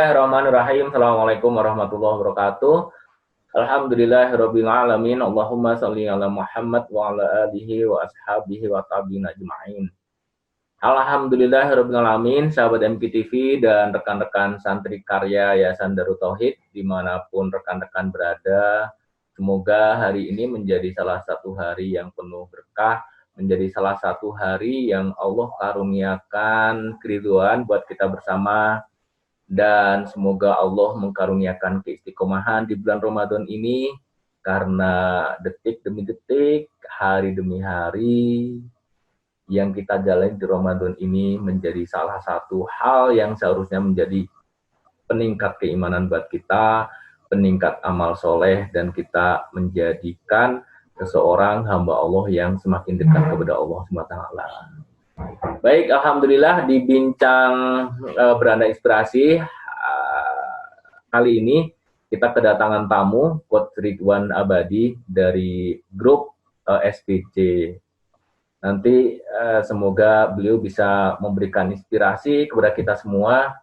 Bismillahirrahmanirrahim. Assalamualaikum warahmatullahi wabarakatuh. Alhamdulillahirabbil alamin. Allahumma shalli ala Muhammad wa ala alihi wa ashabihi wa tabi'in ajma'in. Alhamdulillahirabbil alamin, sahabat MPTV dan rekan-rekan santri karya Yayasan Darut Tauhid dimanapun rekan-rekan berada. Semoga hari ini menjadi salah satu hari yang penuh berkah, menjadi salah satu hari yang Allah karuniakan keridhaan buat kita bersama. Dan semoga Allah mengkaruniakan keistiqomahan di bulan Ramadan ini, karena detik demi detik, hari demi hari yang kita jalani di Ramadan ini menjadi salah satu hal yang seharusnya menjadi peningkat keimanan buat kita, peningkat amal soleh, dan kita menjadikan seseorang hamba Allah yang semakin dekat kepada Allah SWT. Baik, alhamdulillah di bincang beranda inspirasi kali ini kita kedatangan tamu Coach Ridwan Abadi dari grup SPC. Nanti semoga beliau bisa memberikan inspirasi kepada kita semua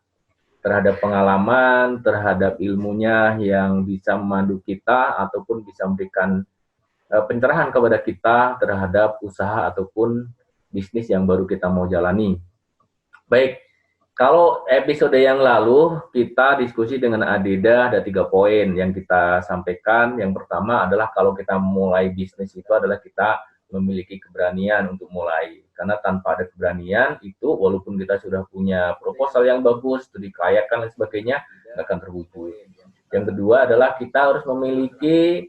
terhadap pengalaman, terhadap ilmunya yang bisa memandu kita ataupun bisa memberikan pencerahan kepada kita terhadap usaha ataupun bisnis yang baru kita mau jalani. Baik, kalau episode yang lalu kita diskusi dengan Adida, ada 3 poin yang kita sampaikan. Yang pertama adalah kalau kita mulai bisnis itu adalah kita memiliki keberanian untuk mulai. Karena tanpa ada keberanian itu, walaupun kita sudah punya proposal yang bagus, studi kelayakan dan sebagainya, nggak akan terwujud. Yang kedua adalah kita harus memiliki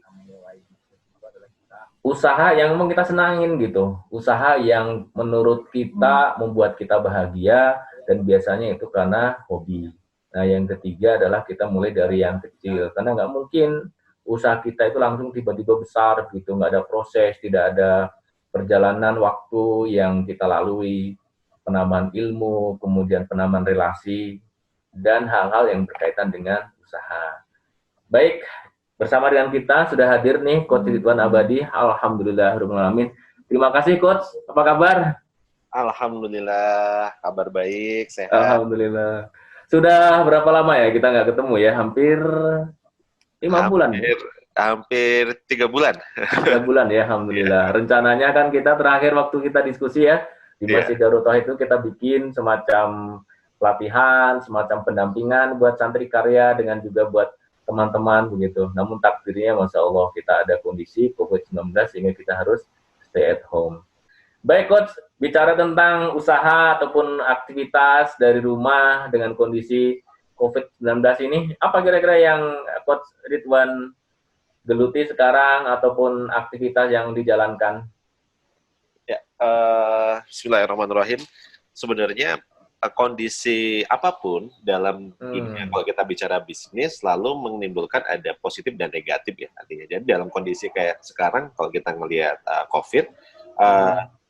usaha yang memang kita senangin gitu, usaha yang menurut kita membuat kita bahagia, dan biasanya itu karena hobi. Nah, yang ketiga adalah kita mulai dari yang kecil, karena nggak mungkin usaha kita itu langsung tiba-tiba besar gitu, nggak ada proses, tidak ada perjalanan waktu yang kita lalui, penambahan ilmu, kemudian penambahan relasi, dan hal-hal yang berkaitan dengan usaha. Baik, bersama dengan kita sudah hadir nih Coach Ridwan Abadi. Alhamdulillahirrahmanirrahim. Terima kasih Coach. Apa kabar? Alhamdulillah, kabar baik, sehat. Alhamdulillah. Sudah berapa lama ya kita nggak ketemu ya? Hampir 5 bulan. Hampir 3 bulan. 3 bulan ya, alhamdulillah. Rencananya kan kita terakhir waktu kita diskusi ya di Masjid Darut Tauhid itu kita bikin semacam pelatihan, semacam pendampingan buat santri karya dengan juga buat teman-teman begitu. Namun takdirnya Masya Allah kita ada kondisi COVID-19 sehingga kita harus stay at home. Baik Coach, bicara tentang usaha ataupun aktivitas dari rumah dengan kondisi COVID-19 ini, apa kira-kira yang Coach Ridwan geluti sekarang ataupun aktivitas yang dijalankan? Ya, Bismillahirrahmanirrahim. Sebenarnya kondisi apapun dalam ini, kalau kita bicara bisnis, selalu menimbulkan ada positif dan negatif ya artinya. Jadi dalam kondisi kayak sekarang, kalau kita ngelihat COVID,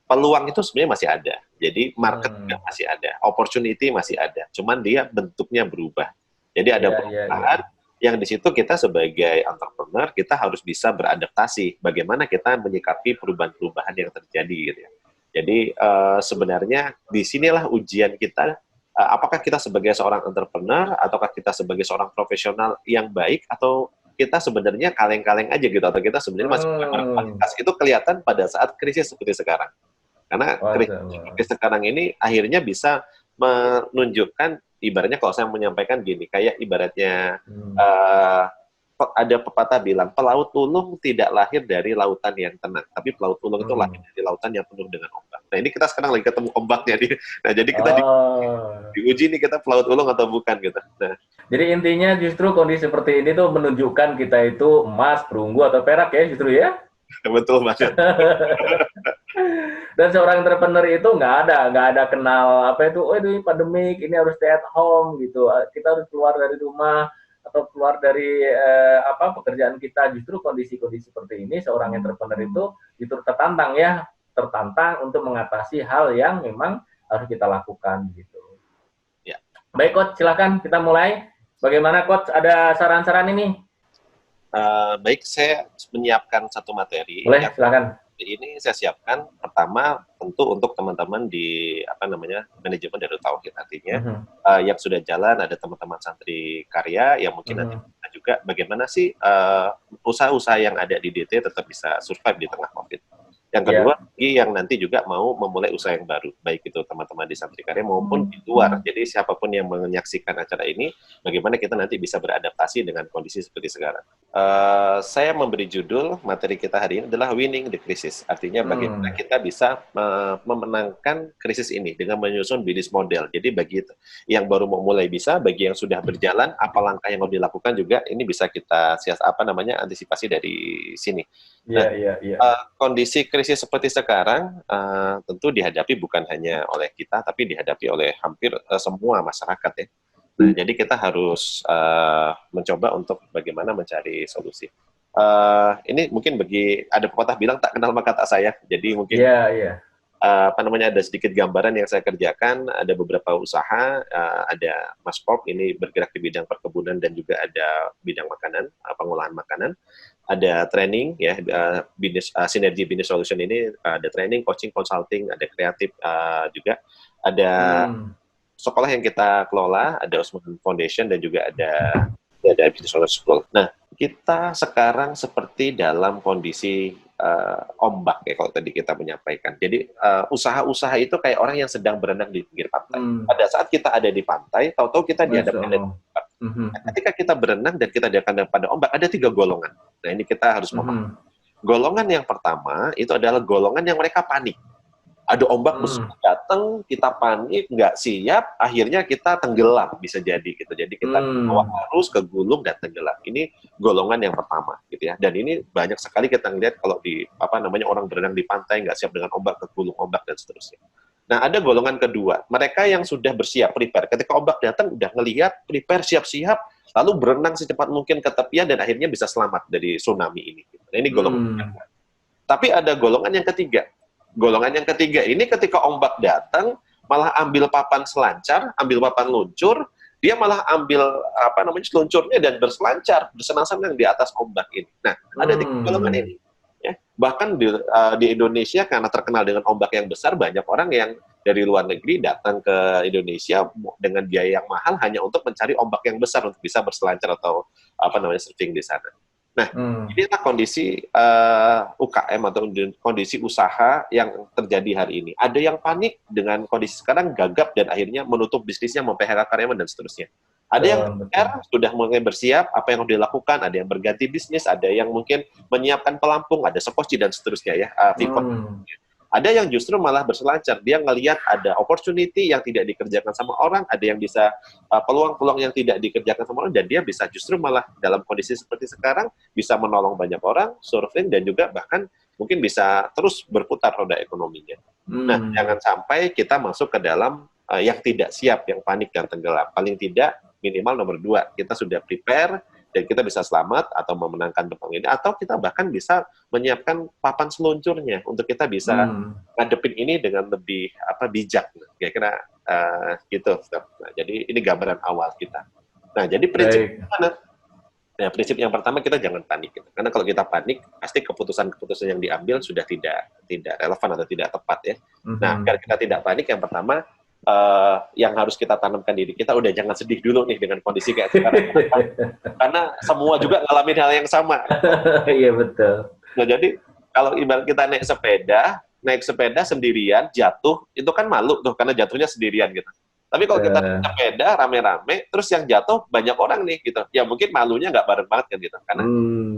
peluang itu sebenarnya masih ada. Jadi market juga masih ada, opportunity masih ada. Cuman dia bentuknya berubah. Jadi ada perubahan yang di situ kita sebagai entrepreneur kita harus bisa beradaptasi. Bagaimana kita menyikapi perubahan-perubahan yang terjadi gitu ya. Jadi sebenarnya di sinilah ujian kita, apakah kita sebagai seorang entrepreneur ataukah kita sebagai seorang profesional yang baik, atau kita sebenarnya kaleng-kaleng aja gitu, atau kita sebenarnya masih berkualitas. Itu kelihatan pada saat krisis seperti sekarang. Karena krisis seperti sekarang ini akhirnya bisa menunjukkan, ibaratnya kalau saya menyampaikan gini, kayak ibaratnya ada pepatah bilang, pelaut ulung tidak lahir dari lautan yang tenang, tapi pelaut ulung itu lahir dari lautan yang penuh dengan ombak. Nah ini kita sekarang lagi ketemu ombaknya nih. Nah jadi kita diuji nih, kita pelaut ulung atau bukan gitu. Nah, jadi intinya justru kondisi seperti ini tuh menunjukkan kita itu emas, perunggu atau perak ya justru ya. Betul banget. Dan seorang entrepreneur itu nggak ada kenal apa itu, oh ini pandemik, ini harus stay at home gitu. Kita harus keluar dari rumah atau keluar dari pekerjaan kita. Justru kondisi-kondisi seperti ini seorang entrepreneur itu tertantang untuk mengatasi hal yang memang harus kita lakukan gitu. Ya. Baik Coach, silakan kita mulai. Bagaimana Coach, ada saran-saran ini? Baik, saya menyiapkan satu materi. Boleh, silakan. ini saya siapkan pertama tentu untuk teman-teman di manajemen Darut Tauhid, artinya yang sudah jalan ada teman-teman santri karya yang mungkin nanti juga bagaimana sih usaha-usaha yang ada di DT tetap bisa survive di tengah COVID. Yang kedua, yang nanti juga mau memulai usaha yang baru, baik itu teman-teman di Santri Karya maupun di luar. Jadi siapapun yang menyaksikan acara ini, bagaimana kita nanti bisa beradaptasi dengan kondisi seperti sekarang. Saya memberi judul materi kita hari ini adalah Winning the Crisis. Artinya bagaimana kita bisa memenangkan krisis ini dengan menyusun bisnis model. Jadi bagi yang baru mau mulai bisa, bagi yang sudah berjalan, apa langkah yang mau dilakukan juga, ini bisa kita antisipasi dari sini. Kondisi krisis seperti sekarang tentu dihadapi bukan hanya oleh kita, tapi dihadapi oleh hampir semua masyarakat ya. Nah, jadi kita harus mencoba untuk bagaimana mencari solusi. Ini mungkin ada pepatah bilang tak kenal maka tak sayang. Jadi mungkin ada sedikit gambaran yang saya kerjakan. Ada beberapa usaha, ada Mas Pop ini bergerak di bidang perkebunan dan juga ada bidang makanan, pengolahan makanan. Ada training ya, sinergi business solution ini ada training, coaching, consulting, ada kreatif juga, ada sekolah yang kita kelola, ada Osman Foundation dan juga ada Business School. Nah, kita sekarang seperti dalam kondisi ombak ya kalau tadi kita menyampaikan. Jadi usaha-usaha itu kayak orang yang sedang berenang di pinggir pantai. Pada saat kita ada di pantai, tahu-tahu kita dihadapkan dengan ombak. Ketika kita berenang dan kita dihadapkan pada ombak, ada 3 golongan. Nah, ini kita harus memahami. Golongan yang pertama itu adalah golongan yang mereka panik. Ada ombak besar datang, kita panik, nggak siap, akhirnya kita tenggelam bisa jadi gitu. Jadi kita bawa arus ke gulung dan tenggelam. Ini golongan yang pertama gitu ya. Dan ini banyak sekali kita ngelihat kalau di orang berenang di pantai nggak siap dengan ombak, ke gulung ombak dan seterusnya. Nah, ada golongan kedua, mereka yang sudah bersiap, prepare. Ketika ombak datang, udah ngelihat, prepare, siap-siap, lalu berenang secepat mungkin ke tepian dan akhirnya bisa selamat dari tsunami ini. Nah, ini golongan kedua. Tapi ada golongan yang ketiga. Golongan yang ketiga ini ketika ombak datang, malah ambil papan selancar, ambil papan luncur, dia malah ambil seluncurnya dan berselancar, bersenang-senang di atas ombak ini. Nah, ada 3 golongan ini. Ya. Bahkan di Indonesia karena terkenal dengan ombak yang besar, banyak orang yang dari luar negeri datang ke Indonesia dengan biaya yang mahal hanya untuk mencari ombak yang besar untuk bisa berselancar atau surfing di sana. Nah, inilah kondisi UKM atau kondisi usaha yang terjadi hari ini. Ada yang panik dengan kondisi sekarang, gagap dan akhirnya menutup bisnisnya, memphk karyawan dan seterusnya. Ada yang sudah mulai bersiap apa yang harus dilakukan, ada yang berganti bisnis, ada yang mungkin menyiapkan pelampung, ada sekoci dan seterusnya ya. Ada yang justru malah berselancar, dia ngelihat ada opportunity yang tidak dikerjakan sama orang, ada yang bisa peluang-peluang yang tidak dikerjakan sama orang, dan dia bisa justru malah dalam kondisi seperti sekarang bisa menolong banyak orang, surfing dan juga bahkan mungkin bisa terus berputar roda ekonominya. Nah, jangan sampai kita masuk ke dalam yang tidak siap, yang panik dan tenggelam. Paling tidak minimal nomor 2, kita sudah prepare dan kita bisa selamat atau memenangkan perang ini, atau kita bahkan bisa menyiapkan papan seluncurnya untuk kita bisa ngadepin ini dengan lebih bijak. Kira-kira gitu. Nah, jadi ini gambaran awal kita. Nah, jadi prinsip mana? Nah, prinsip yang pertama kita jangan panik. Gitu. Karena kalau kita panik, pasti keputusan-keputusan yang diambil sudah tidak relevan atau tidak tepat ya. Nah, agar kita tidak panik, yang pertama yang harus kita tanamkan diri kita, udah jangan sedih dulu nih dengan kondisi kayak sekarang. Karena semua juga ngalamin hal yang sama. Iya betul. Nah, jadi kalau ibarat kita naik sepeda sendirian, jatuh, itu kan malu tuh karena jatuhnya sendirian gitu. Tapi kalau kita naik sepeda rame-rame, terus yang jatuh banyak orang nih gitu, ya mungkin malunya nggak bareng banget kan gitu. Karena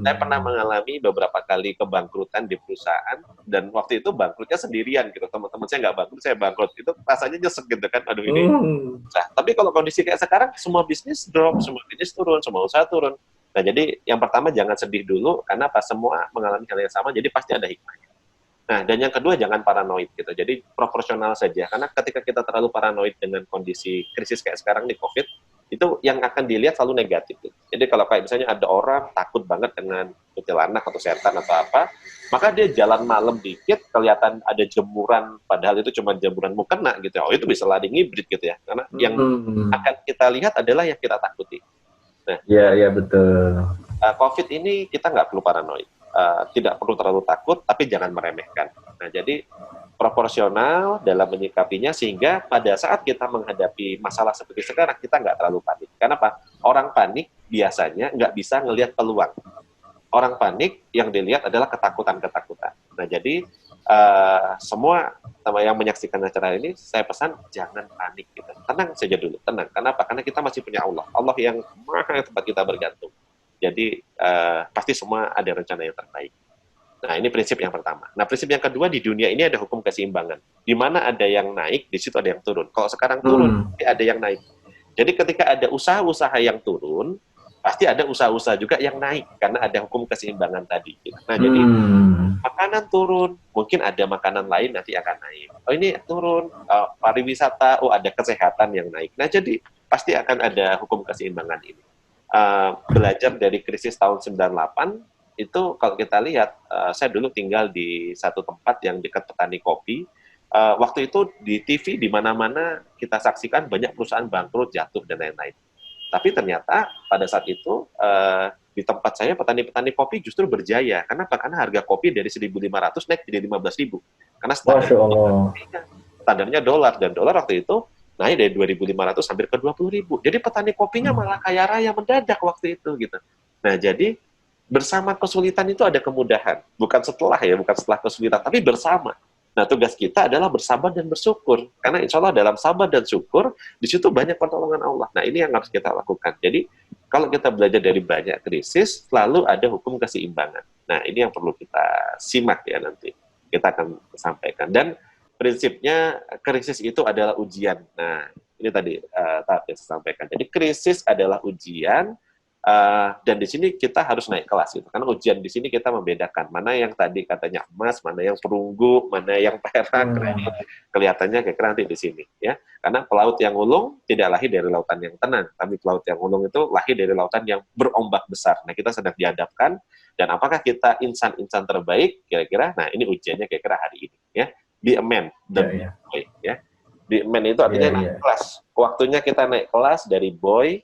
saya pernah mengalami beberapa kali kebangkrutan di perusahaan, dan waktu itu bangkrutnya sendirian gitu. Teman-teman saya nggak bangkrut, saya bangkrut. Itu rasanya nyesek gitu kan, aduh ini. Nah, tapi kalau kondisi kayak sekarang, semua bisnis drop, semua bisnis turun, semua usaha turun. Nah, jadi yang pertama jangan sedih dulu, karena pas semua mengalami hal yang sama, jadi pasti ada hikmahnya. Nah, dan yang kedua jangan paranoid gitu. Jadi proporsional saja. Karena ketika kita terlalu paranoid dengan kondisi krisis kayak sekarang di COVID, itu yang akan dilihat selalu negatif. Gitu. Jadi kalau kayak misalnya ada orang takut banget dengan kuntilanak atau setan atau apa, maka dia jalan malam dikit, kelihatan ada jemuran, padahal itu cuma jemuran mukena gitu. Oh, itu bisa lari ngibrit gitu ya. Karena yang akan kita lihat adalah yang kita takuti. Nah, iya betul. COVID ini kita nggak perlu paranoid. tidak perlu terlalu takut, tapi jangan meremehkan. Nah, jadi proporsional dalam menyikapinya sehingga pada saat kita menghadapi masalah seperti sekarang kita nggak terlalu panik. Kenapa? Orang panik biasanya nggak bisa ngelihat peluang. Orang panik yang dilihat adalah ketakutan-ketakutan. Nah, jadi semua yang menyaksikan acara ini saya pesan jangan panik gitu. Tenang saja dulu, tenang. Kenapa? Karena kita masih punya Allah. Allah yang maha tempat kita bergantung. Jadi pasti semua ada rencana yang terbaik. Nah, ini prinsip yang pertama. Nah, prinsip yang kedua, di dunia ini ada hukum keseimbangan. Di mana ada yang naik, di situ ada yang turun. Kalau sekarang turun, pasti ada yang naik. Jadi ketika ada usaha-usaha yang turun, pasti ada usaha-usaha juga yang naik. Karena ada hukum keseimbangan tadi. Nah, jadi makanan turun, mungkin ada makanan lain nanti akan naik. Oh, ini turun, pariwisata, oh ada kesehatan yang naik. Nah, jadi pasti akan ada hukum keseimbangan ini. Belajar dari krisis tahun 98, itu kalau kita lihat, saya dulu tinggal di satu tempat yang dekat petani kopi. Waktu itu di TV di mana-mana kita saksikan banyak perusahaan bangkrut, jatuh dan lain-lain. Tapi ternyata pada saat itu di tempat saya petani-petani kopi justru berjaya. Kenapa? Karena harga kopi dari 1.500 naik jadi 15.000. Karena standarnya dolar, dan dolar waktu itu naik dari 2.500 hampir ke 20.000. Jadi petani kopinya malah kaya raya mendadak waktu itu gitu. Nah, jadi bersama kesulitan itu ada kemudahan. Bukan setelah kesulitan, tapi bersama. Nah, tugas kita adalah bersabar dan bersyukur. Karena insya Allah dalam sabar dan syukur, di situ banyak pertolongan Allah. Nah, ini yang harus kita lakukan. Jadi, kalau kita belajar dari banyak krisis, selalu ada hukum keseimbangan. Nah, ini yang perlu kita simak ya nanti. Kita akan sampaikan. Dan prinsipnya, krisis itu adalah ujian. Nah, ini tadi tahap yang saya sampaikan. Jadi, krisis adalah ujian, dan di sini kita harus naik kelas gitu. Karena ujian di sini kita membedakan mana yang tadi katanya emas, mana yang perunggu, mana yang perak. Kelihatannya kayak nanti di sini ya. Karena pelaut yang ulung tidak lahir dari lautan yang tenang, tapi pelaut yang ulung itu lahir dari lautan yang berombak besar. Nah, kita sedang dihadapkan, dan apakah kita insan-insan terbaik kira-kira? Nah, ini ujiannya kira-kira hari ini ya. Be a man, boy ya. Be a man itu artinya naik kelas. Waktunya kita naik kelas dari boy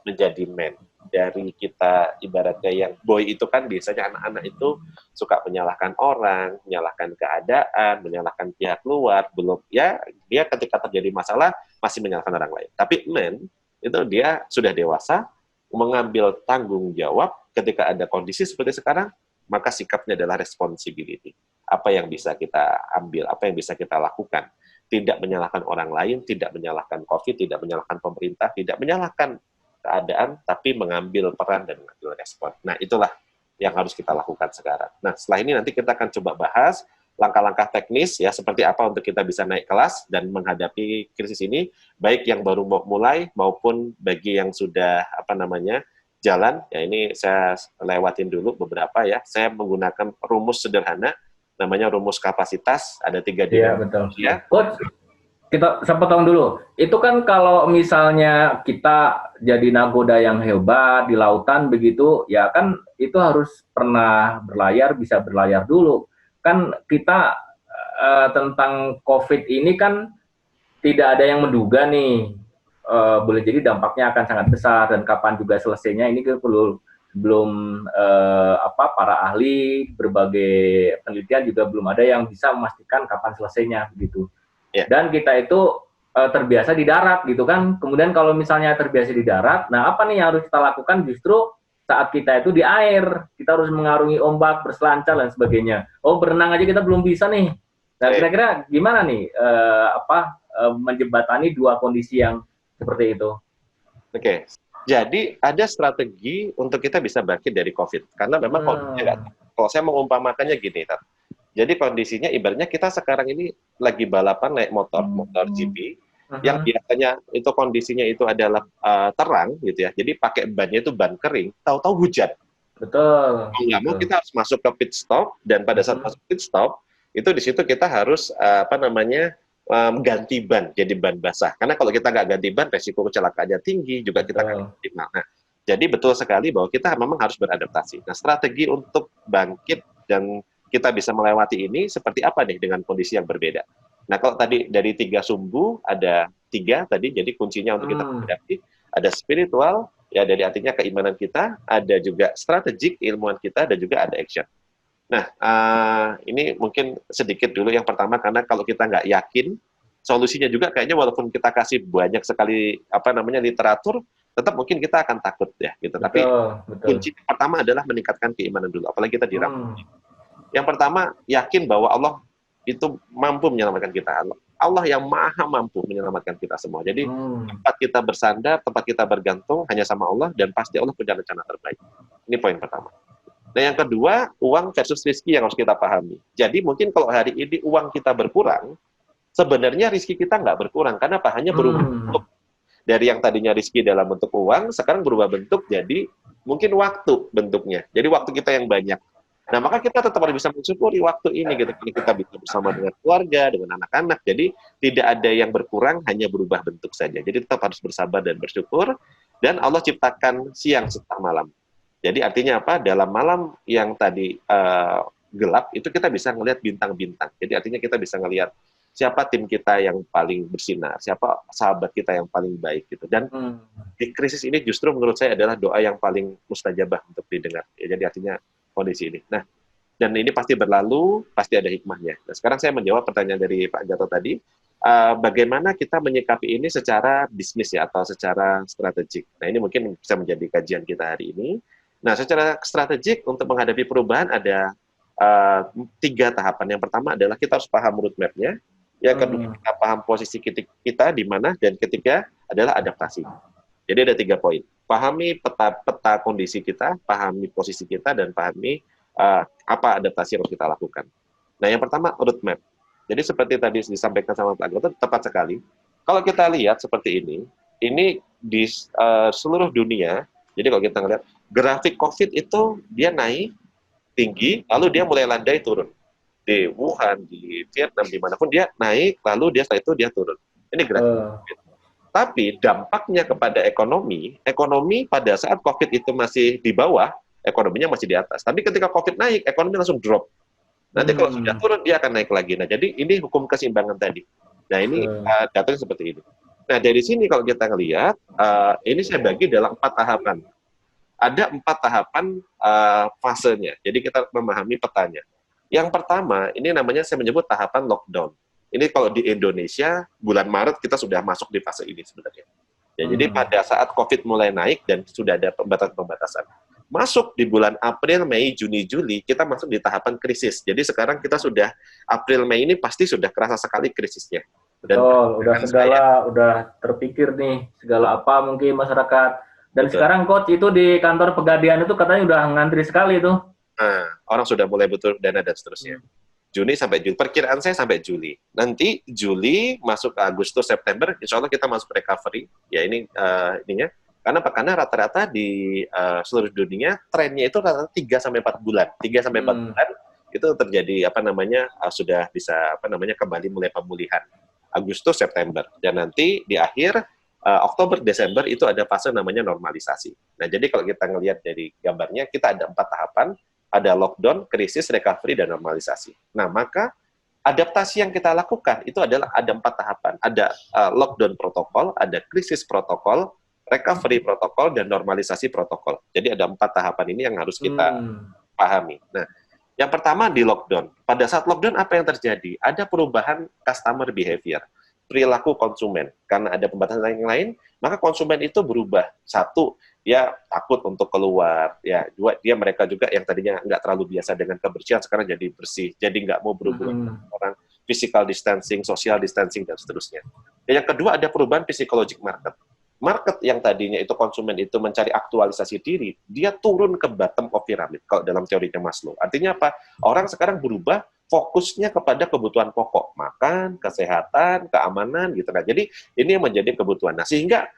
menjadi man. Dari kita ibaratnya yang boy itu kan biasanya anak-anak itu suka menyalahkan orang, menyalahkan keadaan, menyalahkan pihak luar, belum ya dia ketika terjadi masalah masih menyalahkan orang lain. Tapi man itu dia sudah dewasa, mengambil tanggung jawab ketika ada kondisi seperti sekarang, maka sikapnya adalah responsibility. Apa yang bisa kita ambil, apa yang bisa kita lakukan. Tidak menyalahkan orang lain, tidak menyalahkan COVID, tidak menyalahkan pemerintah, tidak menyalahkan keadaan, tapi mengambil peran dan mengambil respon. Nah, itulah yang harus kita lakukan sekarang. Nah, setelah ini nanti kita akan coba bahas langkah-langkah teknis ya, seperti apa untuk kita bisa naik kelas dan menghadapi krisis ini, baik yang baru mau mulai maupun bagi yang sudah jalan. Ya, ini saya lewatin dulu beberapa ya. Saya menggunakan rumus sederhana, namanya rumus kapasitas, ada 3 dimensi. Iya, betul. Ya. Coach, kita potong dulu. Itu kan kalau misalnya kita jadi nagoda yang hebat di lautan begitu, ya kan itu harus pernah berlayar, bisa berlayar dulu. Kan kita tentang COVID ini kan tidak ada yang menduga nih. Boleh jadi dampaknya akan sangat besar, dan kapan juga selesainya ini kan belum para ahli berbagai penelitian juga belum ada yang bisa memastikan kapan selesainya begitu. Dan kita itu terbiasa di darat gitu kan. Kemudian kalau misalnya terbiasa di darat, nah apa nih yang harus kita lakukan justru saat kita itu di air, kita harus mengarungi ombak, berselancar dan sebagainya. Oh, berenang aja kita belum bisa nih. Nah, kira-kira gimana nih menjembatani dua kondisi yang seperti itu? Oke. Jadi ada strategi untuk kita bisa bangkit dari COVID. Karena memang kalau saya mengumpamakannya gini, Tat. Jadi kondisinya ibaratnya kita sekarang ini lagi balapan naik motor GP, yang biasanya itu kondisinya itu adalah terang gitu ya. Jadi pakai bannya itu ban kering, tahu-tahu hujan. Betul. Nggak mau kita harus masuk ke pit stop, dan pada saat masuk pit stop itu di situ kita harus ganti ban jadi ban basah. Karena kalau kita nggak ganti ban, resiko kecelakaannya tinggi, juga kita nggak ganti. Nah, jadi betul sekali bahwa kita memang harus beradaptasi. Nah, strategi untuk bangkit dan kita bisa melewati ini seperti apa nih dengan kondisi yang berbeda. Nah, kalau tadi dari 3 sumbu, ada 3 tadi, jadi kuncinya untuk kita menghadapi, ada spiritual, ya dari artinya keimanan kita, ada juga strategik, ilmuwan kita, dan juga ada action. Nah, ini mungkin sedikit dulu yang pertama, karena kalau kita nggak yakin, solusinya juga kayaknya walaupun kita kasih banyak sekali apa namanya literatur, tetap mungkin kita akan takut ya gitu. Tapi Betul, betul. kunci pertama adalah meningkatkan keimanan dulu, apalagi kita dirampok. Hmm, Yang pertama, yakin bahwa Allah itu mampu menyelamatkan kita. Allah yang maha mampu menyelamatkan kita semua. Jadi hmm, tempat kita bersandar, tempat kita bergantung hanya sama Allah, dan pasti Allah punya rencana terbaik. Ini poin pertama. Nah, yang kedua, uang versus rezeki yang harus kita pahami. Jadi mungkin kalau hari ini uang kita berkurang, sebenarnya rezeki kita nggak berkurang. Karena apa? Hanya berubah hmm. bentuk. Dari yang tadinya rezeki dalam bentuk uang, sekarang berubah bentuk jadi mungkin waktu bentuknya. Jadi waktu kita yang banyak. Nah, maka kita tetap harus bisa mensyukuri waktu ini gitu. Karena kita bisa bersama dengan keluarga, dengan anak-anak. Jadi tidak ada yang berkurang, hanya berubah bentuk saja. Jadi tetap harus bersabar dan bersyukur. Dan Allah ciptakan siang setelah malam. Jadi artinya apa? Dalam malam yang tadi gelap, itu kita bisa ngelihat bintang-bintang. Jadi artinya kita bisa ngelihat siapa tim kita yang paling bersinar, siapa sahabat kita yang paling baik gitu. Dan Hmm. di krisis ini justru menurut saya adalah doa yang paling mustajabah untuk didengar. Ya, jadi artinya kondisi ini. Nah, dan ini pasti berlalu, pasti ada hikmahnya. Nah, sekarang saya menjawab pertanyaan dari Pak Gatot tadi, bagaimana kita menyikapi ini secara bisnis ya, atau secara strategik. Nah, ini mungkin bisa menjadi kajian kita hari ini. Nah, secara strategik untuk menghadapi perubahan ada 3 tahapan. Yang pertama adalah kita harus paham roadmap-nya. Yang kedua, Hmm. kita paham posisi kita di mana. Dan ketiga adalah adaptasi. Jadi ada 3 poin. Pahami peta kondisi kita, pahami posisi kita, dan pahami apa adaptasi yang harus kita lakukan. Nah, yang pertama, roadmap. Jadi seperti tadi disampaikan sama Pak Gatot, tepat sekali. Kalau kita lihat seperti ini di seluruh dunia, jadi kalau kita lihat grafik COVID itu dia naik tinggi, lalu dia mulai landai turun. Di Wuhan, di Vietnam, dimanapun dia naik, lalu dia setelah itu dia turun. Ini grafik Eh, COVID. Tapi dampaknya kepada ekonomi pada saat COVID itu masih di bawah, ekonominya masih di atas. Tapi ketika COVID naik, ekonomi langsung drop. Nanti kalau sudah hmm. turun, dia akan naik lagi. Nah, jadi ini hukum keseimbangan tadi. Nah, ini Eh, datanya seperti ini. Nah, dari sini kalau kita ngelihat, ini saya bagi dalam 4 tahapan. Ada 4 tahapan fasenya. Jadi kita memahami petanya. Yang pertama, ini namanya saya menyebut tahapan lockdown. Ini kalau di Indonesia, bulan Maret kita sudah masuk di fase ini sebenarnya. Ya, jadi hmm. pada saat COVID mulai naik dan sudah ada pembatasan-pembatasan. Masuk di bulan April, Mei, Juni, Juli, kita masuk di tahapan krisis. Jadi sekarang kita sudah, April, Mei ini pasti sudah kerasa sekali krisisnya. Dan Betul, udah perkiraan saya, segala, udah terpikir nih, segala apa mungkin masyarakat. Dan betul. sekarang coach itu di kantor Pegadaian itu katanya udah ngantri sekali tuh. Nah, orang sudah mulai butuh dana dan seterusnya. Hmm. Juni sampai Juli. Perkiraan saya sampai Juli. Nanti Juli masuk ke Agustus September, insya Allah kita masuk recovery. Ya ini ininya. Karena apa? Karena rata-rata di seluruh dunia trennya itu rata-rata 3 sampai 4 bulan. 3 sampai 4 Hmm. bulan itu terjadi apa namanya sudah bisa apa namanya kembali mulai pemulihan. Agustus September dan nanti di akhir Oktober Desember itu ada fase namanya normalisasi. Nah, jadi kalau kita ngelihat dari gambarnya kita ada 4 tahapan, ada lockdown, krisis, recovery, dan normalisasi. Nah, maka adaptasi yang kita lakukan itu adalah ada 4 tahapan. Ada lockdown protokol, ada krisis protokol, recovery protokol, dan normalisasi protokol. Jadi ada 4 tahapan ini yang harus kita Hmm. pahami. Nah, yang pertama di lockdown. Pada saat lockdown apa yang terjadi? Ada perubahan customer behavior, perilaku konsumen. Karena ada pembatasan yang lain, maka konsumen itu berubah. Satu, dia takut untuk keluar. Ya, dua, dia mereka juga yang tadinya nggak terlalu biasa dengan kebersihan, sekarang jadi bersih. Jadi nggak mau berhubungan Hmm. dengan orang, physical distancing, social distancing, dan seterusnya. Dan yang kedua ada perubahan psikologik market. Market yang tadinya itu konsumen itu mencari aktualisasi diri, dia turun ke bottom of pyramid kalau dalam teorinya Maslow. Artinya apa? Orang sekarang berubah fokusnya kepada kebutuhan pokok, makan, kesehatan, keamanan gitu. Nah, jadi ini yang menjadi kebutuhan. Nah, sehingga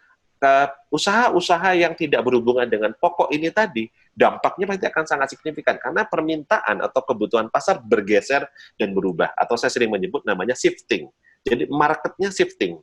usaha-usaha yang tidak berhubungan dengan pokok ini tadi, dampaknya pasti akan sangat signifikan karena permintaan atau kebutuhan pasar bergeser dan berubah. Atau saya sering menyebut namanya shifting. Jadi marketnya shifting.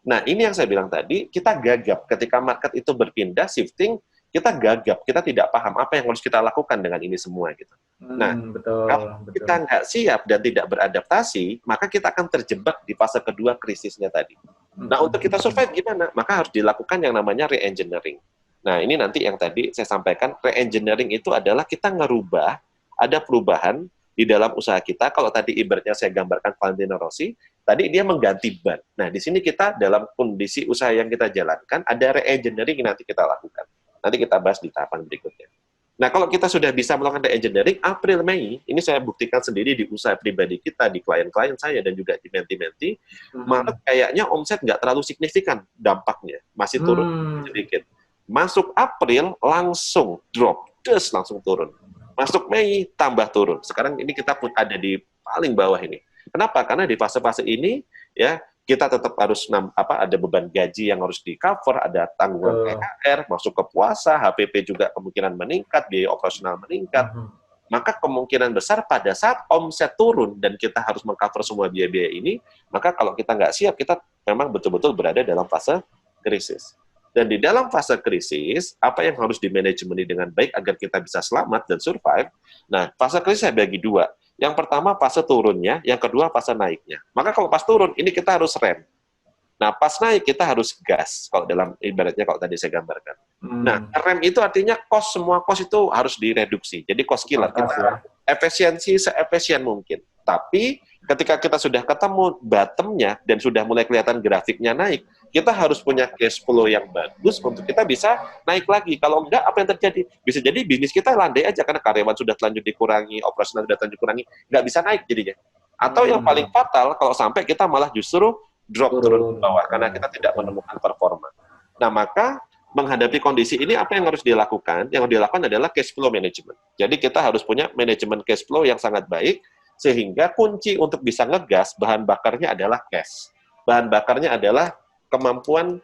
Nah, ini yang saya bilang tadi, kita gagap. Ketika market itu berpindah, shifting, kita gagap. Kita tidak paham apa yang harus kita lakukan dengan ini semua. Gitu. Nah, Hmm. Betul, kalau betul. kita nggak siap dan tidak beradaptasi, maka kita akan terjebak di fase kedua krisisnya tadi. Nah, untuk kita Hmm. survive gimana? Maka harus dilakukan yang namanya re-engineering. Nah, ini nanti yang tadi saya sampaikan, re-engineering itu adalah kita ngerubah ada perubahan di dalam usaha kita. Kalau tadi ibaratnya saya gambarkan Valentino Rossi, tadi dia mengganti ban. Nah, di sini kita dalam kondisi usaha yang kita jalankan, ada re-engineering yang nanti kita lakukan. Nanti kita bahas di tahapan berikutnya. Nah, kalau kita sudah bisa melakukan re-engineering, April, Mei, ini saya buktikan sendiri di usaha pribadi kita, di klien-klien saya, dan juga di menti-menti, Maret kayaknya omset nggak terlalu signifikan dampaknya, masih turun sedikit. Masuk April, langsung drop, langsung turun. Masuk Mei, tambah turun. Sekarang ini kita pun ada di paling bawah ini. Kenapa? Karena di fase-fase ini, ya, kita tetap harus ada beban gaji yang harus di-cover, ada tanggungan THR, masuk ke puasa, HPP juga kemungkinan meningkat, biaya operasional meningkat. Maka kemungkinan besar pada saat omset turun dan kita harus meng-cover semua biaya-biaya ini, maka kalau kita nggak siap, kita memang betul-betul berada dalam fase krisis. Dan di dalam fase krisis, apa yang harus dimanajemen dengan baik agar kita bisa selamat dan survive? Nah, fase krisis saya bagi dua. Yang pertama fase turunnya, yang kedua fase naiknya. Maka kalau pas turun, ini kita harus rem. Nah, pas naik kita harus gas, kalau dalam ibaratnya kalau tadi saya gambarkan. Nah, rem itu artinya semua cost itu harus direduksi. Jadi cost killer, kita efisiensi seefisien mungkin. Tapi ketika kita sudah ketemu bottomnya dan sudah mulai kelihatan grafiknya naik, kita harus punya cash flow yang bagus untuk kita bisa naik lagi. Kalau enggak, apa yang terjadi? Bisa jadi bisnis kita landai aja karena karyawan sudah telanjur dikurangi, operasional sudah telanjur dikurangi, nggak bisa naik jadinya. Atau yang paling fatal, kalau sampai kita malah justru drop turun ke bawah karena kita tidak menemukan performa. Nah, maka menghadapi kondisi ini apa yang harus dilakukan? Yang dilakukan adalah cash flow management. Jadi kita harus punya manajemen cash flow yang sangat baik, sehingga kunci untuk bisa ngegas bahan bakarnya adalah cash. Bahan bakarnya adalah kemampuan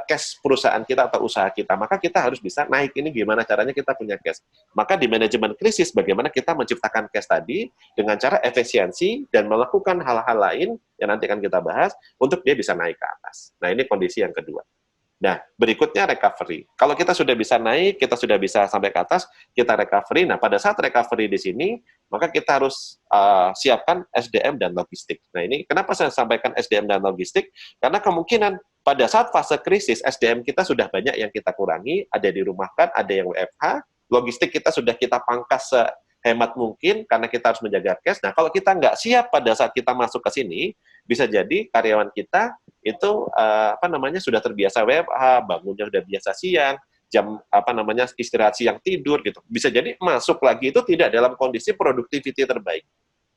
cash perusahaan kita atau usaha kita. Maka kita harus bisa naik ini gimana caranya kita punya cash. Maka di manajemen krisis bagaimana kita menciptakan cash tadi dengan cara efisiensi dan melakukan hal-hal lain yang nanti akan kita bahas untuk dia bisa naik ke atas. Nah, ini kondisi yang kedua. Nah, berikutnya recovery. Kalau kita sudah bisa naik, kita sudah bisa sampai ke atas, kita recovery. Nah, pada saat recovery di sini, maka kita harus siapkan SDM dan logistik. Nah, ini kenapa saya sampaikan SDM dan logistik? Karena kemungkinan pada saat fase krisis, SDM kita sudah banyak yang kita kurangi, ada dirumahkan, ada yang WFH, logistik kita sudah kita pangkas sehemat mungkin, karena kita harus menjaga cash. Nah, kalau kita nggak siap pada saat kita masuk ke sini, bisa jadi karyawan kita itu sudah terbiasa WFH, bangunnya sudah biasa siang, jam istirahat siang tidur gitu. Bisa jadi masuk lagi itu tidak dalam kondisi productivity terbaik,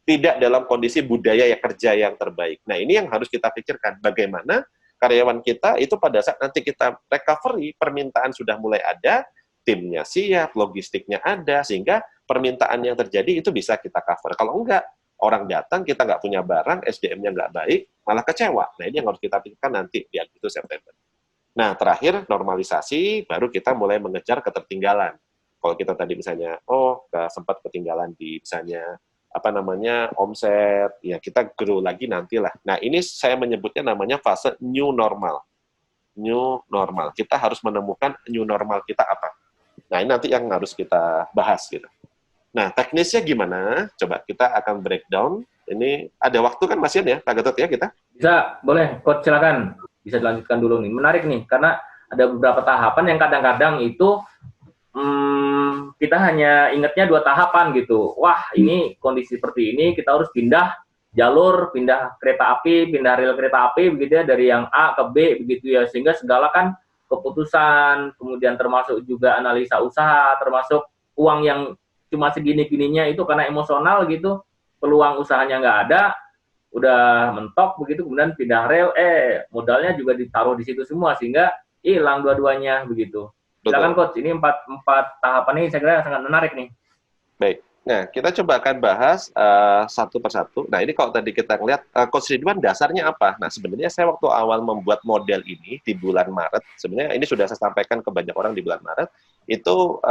tidak dalam kondisi budaya kerja yang terbaik. Nah, ini yang harus kita pikirkan, bagaimana karyawan kita itu pada saat nanti kita recovery, permintaan sudah mulai ada, timnya siap, logistiknya ada, sehingga permintaan yang terjadi itu bisa kita cover. Kalau enggak, orang datang, kita nggak punya barang, SDM-nya nggak baik, malah kecewa. Nah, ini yang harus kita pikirkan nanti di Agustus September. Nah, terakhir, normalisasi, baru kita mulai mengejar ketertinggalan. Kalau kita tadi misalnya, sempat ketinggalan di misalnya, omset, ya kita grow lagi nantilah. Nah, ini saya menyebutnya namanya fase new normal. New normal. Kita harus menemukan new normal kita apa. Nah, ini nanti yang harus kita bahas gitu. Nah, teknisnya gimana? Coba kita akan breakdown. Ini ada waktu kan Mas Yan ya, Pak Gatot ya kita? Bisa, boleh. Coach silakan. Bisa dilanjutkan dulu nih. Menarik nih, karena ada beberapa tahapan yang kadang-kadang itu kita hanya ingatnya 2 tahapan gitu. Wah, ini kondisi seperti ini, kita harus pindah jalur, pindah kereta api, pindah rel kereta api, begitu ya, dari yang A ke B, begitu ya. Sehingga segala kan keputusan, kemudian termasuk juga analisa usaha, termasuk uang yang cuma segini-gininya itu karena emosional gitu, peluang usahanya nggak ada, udah mentok begitu, kemudian pindah rel, modalnya juga ditaruh di situ semua, sehingga hilang dua-duanya begitu. Silakan Coach, ini empat tahapan ini saya kira sangat menarik nih. Baik. Nah, kita coba akan bahas satu persatu. Nah, ini kalau tadi kita lihat, Coach Ridwan dasarnya apa? Nah, sebenarnya saya waktu awal membuat model ini di bulan Maret, sebenarnya ini sudah saya sampaikan ke banyak orang di bulan Maret, itu